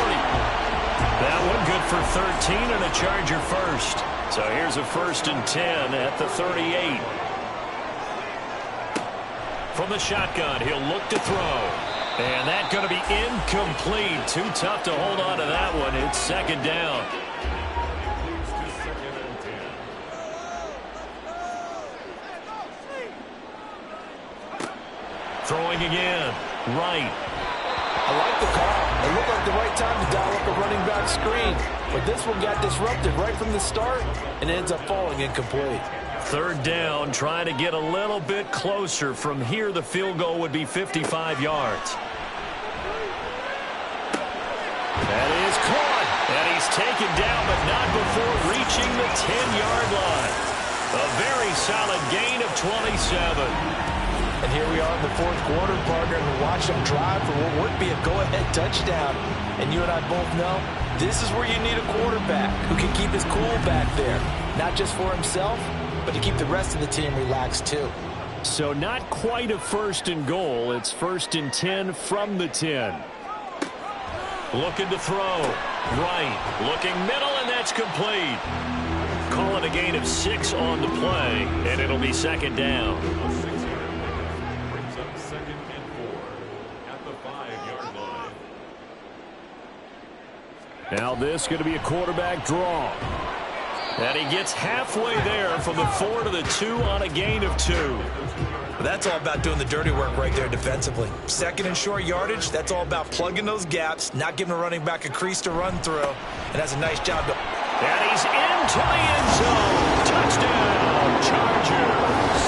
That one good for 13 and a Charger first. So here's a 1st and 10 at the 38. From the shotgun, he'll look to throw. And that's going to be incomplete. Too tough to hold on to that one. It's 2nd down. Throwing again. Right. I like the call. It looked like the right time to dial up a running back screen. But this one got disrupted right from the start and ends up falling incomplete. 3rd down, trying to get a little bit closer. From here, the field goal would be 55 yards. That is caught. And he's taken down, but not before reaching the 10-yard line. A very solid gain of 27. And here we are in the fourth quarter, partner, and watch them drive for what would be a go-ahead touchdown. And you and I both know this is where you need a quarterback who can keep his cool back there. Not just for himself, but to keep the rest of the team relaxed too. So not quite a 1st and goal. It's 1st and 10 from the 10. Looking to throw. Right. Looking middle, and that's complete. Call it a gain of 6 on the play, and it'll be 2nd down. Brings up 2nd and 4 at the 5-yard line. Now this is going to be a quarterback draw. And he gets halfway there from the 4 to the 2 on a gain of 2. That's all about doing the dirty work right there defensively. 2nd and short yardage, that's all about plugging those gaps, not giving a running back a crease to run through. And that's a nice job. And he's into the end zone. Touchdown, Chargers.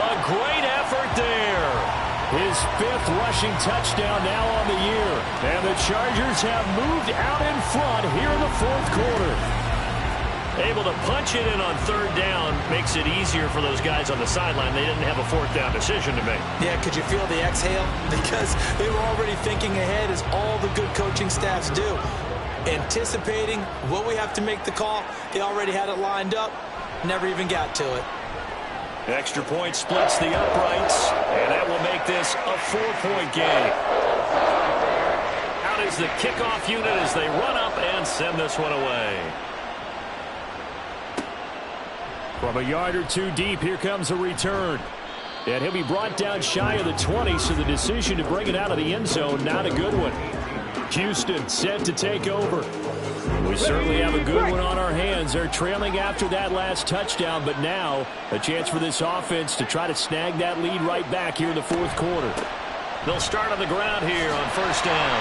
A great effort there. His 5th rushing touchdown now on the year. And the Chargers have moved out in front here in the 4th quarter. Able to punch it in on 3rd down makes it easier for those guys on the sideline. They didn't have a 4th down decision to make. Yeah, could you feel the exhale? Because they were already thinking ahead, as all the good coaching staffs do. Anticipating what we have to make the call. They already had it lined up. Never even got to it. Extra point splits the uprights, and that will make this a 4-point game. Out is the kickoff unit as they run up and send this one away. From a yard or 2 deep, here comes a return. And he'll be brought down shy of the 20, so the decision to bring it out of the end zone, not a good one. Houston set to take over. We certainly have a good one on our hands. They're trailing after that last touchdown, but now a chance for this offense to try to snag that lead right back here in the 4th quarter. They'll start on the ground here on first down.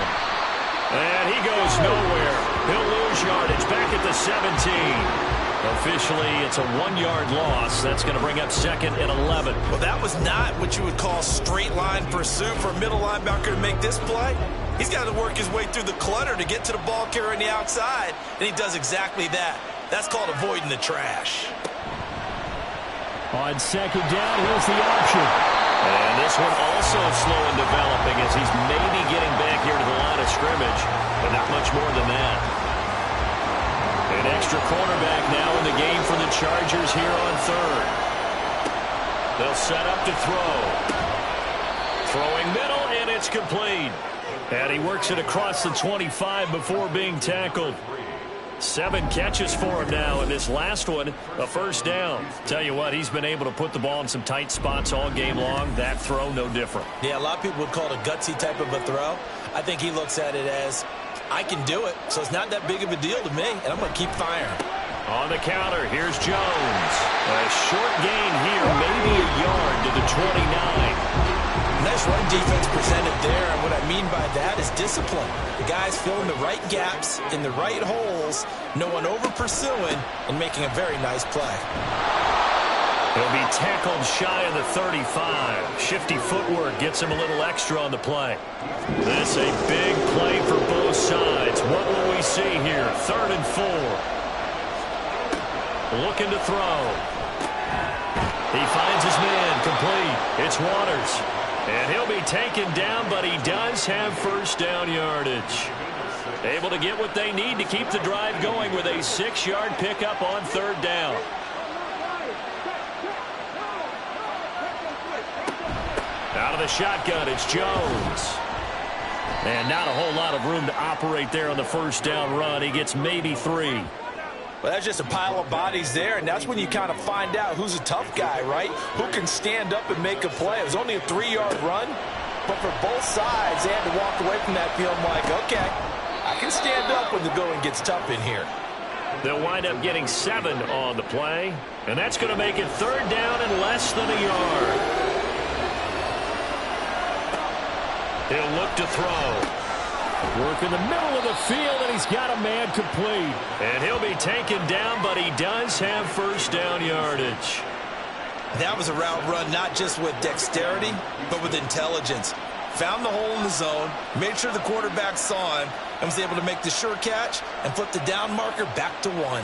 And he goes nowhere. He'll lose yardage back at the 17. Officially, it's a 1-yard loss. That's going to bring up 2nd and 11. Well, that was not what you would call straight line pursuit for a middle linebacker to make this play. He's got to work his way through the clutter to get to the ball carrier on the outside, and he does exactly that. That's called avoiding the trash. On 2nd down, here's the option. And this one also slow in developing as he's maybe getting back here to the line of scrimmage, but not much more than that. An extra cornerback now in the game for the Chargers here on 3rd. They'll set up to throw. Throwing middle, and it's complete. And he works it across the 25 before being tackled. 7 catches for him now, and this last one, a first down. Tell you what, he's been able to put the ball in some tight spots all game long. That throw, no different. Yeah, a lot of people would call it a gutsy type of a throw. I think he looks at it as, I can do it, so it's not that big of a deal to me, and I'm going to keep firing. On the counter, here's Jones. A short gain here, maybe a yard to the 29. Nice run defense presented there, and what I mean by that is discipline. The guys filling the right gaps in the right holes, no one over-pursuing, and making a very nice play. He'll be tackled shy of the 35. Shifty footwork gets him a little extra on the play. This a big play for both sides. What will we see here? 3rd and 4. Looking to throw. He finds his man complete. It's Waters. And he'll be taken down, but he does have first down yardage. Able to get what they need to keep the drive going with a 6-yard pickup on 3rd down. Out of the shotgun, it's Jones. And not a whole lot of room to operate there on the first down run. He gets maybe 3. Well, that's just a pile of bodies there, and that's when you kind of find out who's a tough guy, right? Who can stand up and make a play. It was only a 3-yard run, but for both sides, they had to walk away from that feeling like, okay, I can stand up when the going gets tough in here. They'll wind up getting 7 on the play, and that's going to make it 3rd down and less than a yard. He'll look to throw. Work in the middle of the field, and he's got a man complete. And he'll be taken down, but he does have first down yardage. That was a route run not just with dexterity, but with intelligence. Found the hole in the zone, made sure the quarterback saw him, and was able to make the sure catch and flip the down marker back to 1.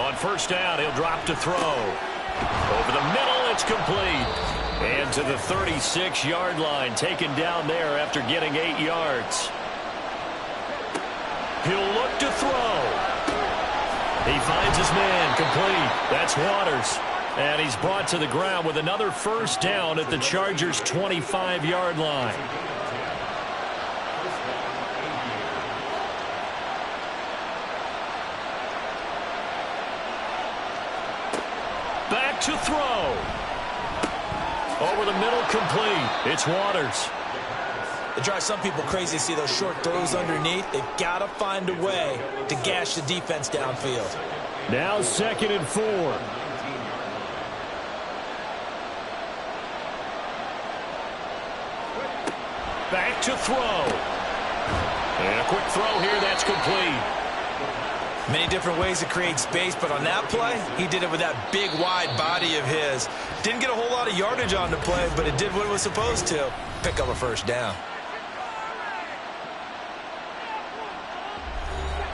On first down, he'll drop to throw. Over the middle, it's complete. And to the 36-yard line, taken down there after getting 8 yards. He'll look to throw. He finds his man complete. That's Waters. And he's brought to the ground with another first down at the Chargers' 25-yard line. Back to throw. Over the middle, complete. It's Waters. It drives some people crazy to see those short throws underneath. They've got to find a way to gash the defense downfield. Now 2nd and 4. Back to throw. And a quick throw here, that's complete. Many different ways to create space, but on that play, he did it with that big, wide body of his. Didn't get a whole lot of yardage on the play, but it did what it was supposed to. Pick up a first down.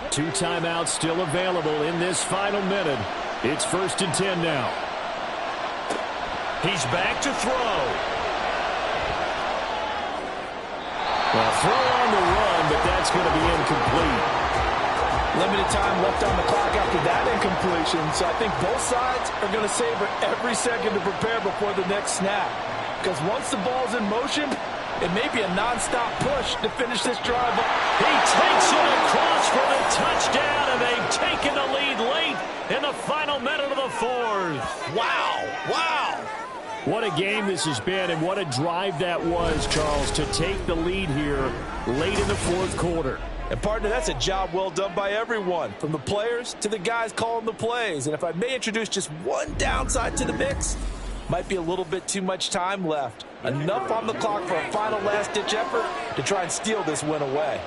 2 timeouts still available in this final minute. It's 1st and 10 now. He's back to throw. Well, throw on the run, but that's going to be incomplete. Limited time left on the clock after that incompletion, so I think both sides are going to savor every second to prepare before the next snap. Because once the ball's in motion, it may be a nonstop push to finish this drive. He takes it across for the touchdown, and they've taken the lead late in the final minute of the 4th. Wow, wow. What a game this has been, and what a drive that was, Charles, to take the lead here late in the 4th quarter. And, partner, that's a job well done by everyone, from the players to the guys calling the plays. And if I may introduce just one downside to the mix, Might be a little bit too much time left. Enough on the clock for a final last-ditch effort to try and steal this win away.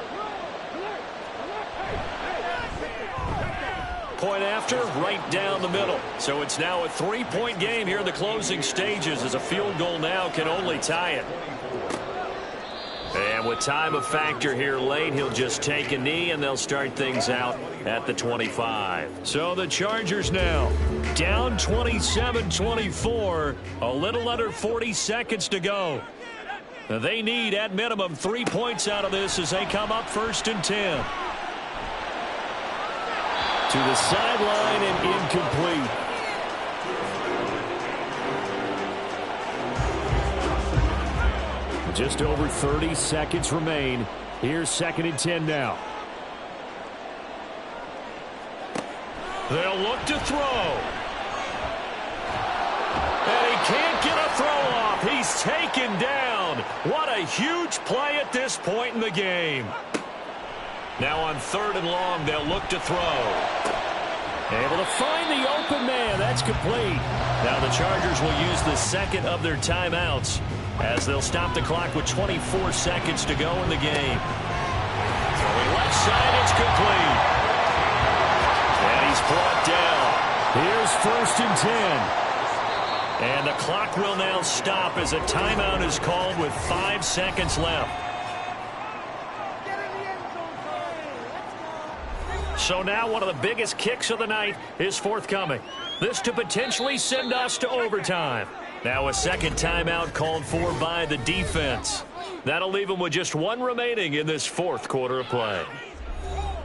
Point after, right down the middle. So it's now a 3-point game here in the closing stages, as a field goal now can only tie it. And with time a factor here late, he'll just take a knee and they'll start things out at the 25. So the Chargers now down 27-24, a little under 40 seconds to go. They need at minimum 3 points out of this as they come up 1st and 10. To the sideline and incomplete. Just over 30 seconds remain. Here's 2nd and 10 now. They'll look to throw. And he can't get a throw off. He's taken down. What a huge play at this point in the game. Now on 3rd and long, they'll look to throw. Able to find the open man. That's complete. Now the Chargers will use the 2nd of their timeouts as they'll stop the clock with 24 seconds to go in the game. Throwing left side, it's complete. And he's brought down. Here's 1st and 10. And the clock will now stop as a timeout is called with 5 seconds left. So now one of the biggest kicks of the night is forthcoming. This to potentially send us to overtime. Now a 2nd timeout called for by the defense. That'll leave them with just 1 remaining in this 4th quarter of play.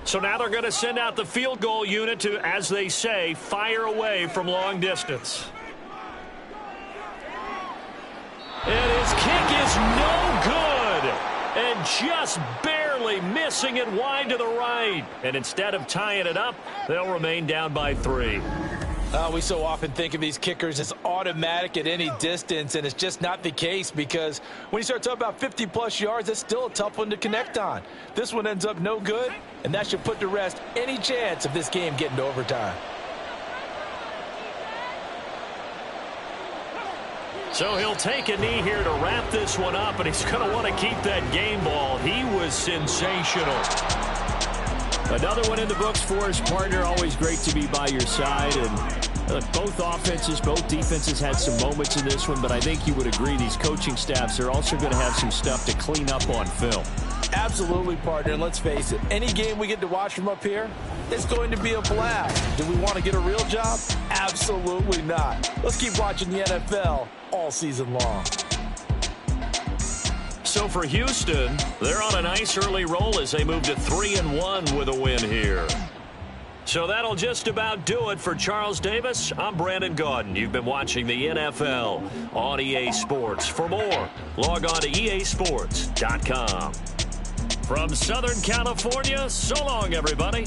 So now they're going to send out the field goal unit to, as they say, fire away from long distance. And his kick is no good. And just barely missing it wide to the right. And instead of tying it up, they'll remain down by 3. We so often think of these kickers as automatic at any distance, and it's just not the case, because when you start talking about 50-plus yards, that's still a tough one to connect on. This one ends up no good, and that should put to rest any chance of this game getting to overtime. So he'll take a knee here to wrap this one up, and he's going to want to keep that game ball. He was sensational. Another one in the books for his partner. Always great to be by your side. And both offenses, both defenses had some moments in this one, but I think you would agree these coaching staffs are also going to have some stuff to clean up on film. Absolutely, partner. And let's face it, any game we get to watch from up here, it's going to be a blast. Do we want to get a real job? Absolutely not. Let's keep watching the NFL all season long. So for Houston, they're on a nice early roll as they move to 3-1 with a win here. So that'll just about do it for Charles Davis. I'm Brandon Gaudin. You've been watching the NFL on EA Sports. For more, log on to easports.com. From Southern California, so long, everybody.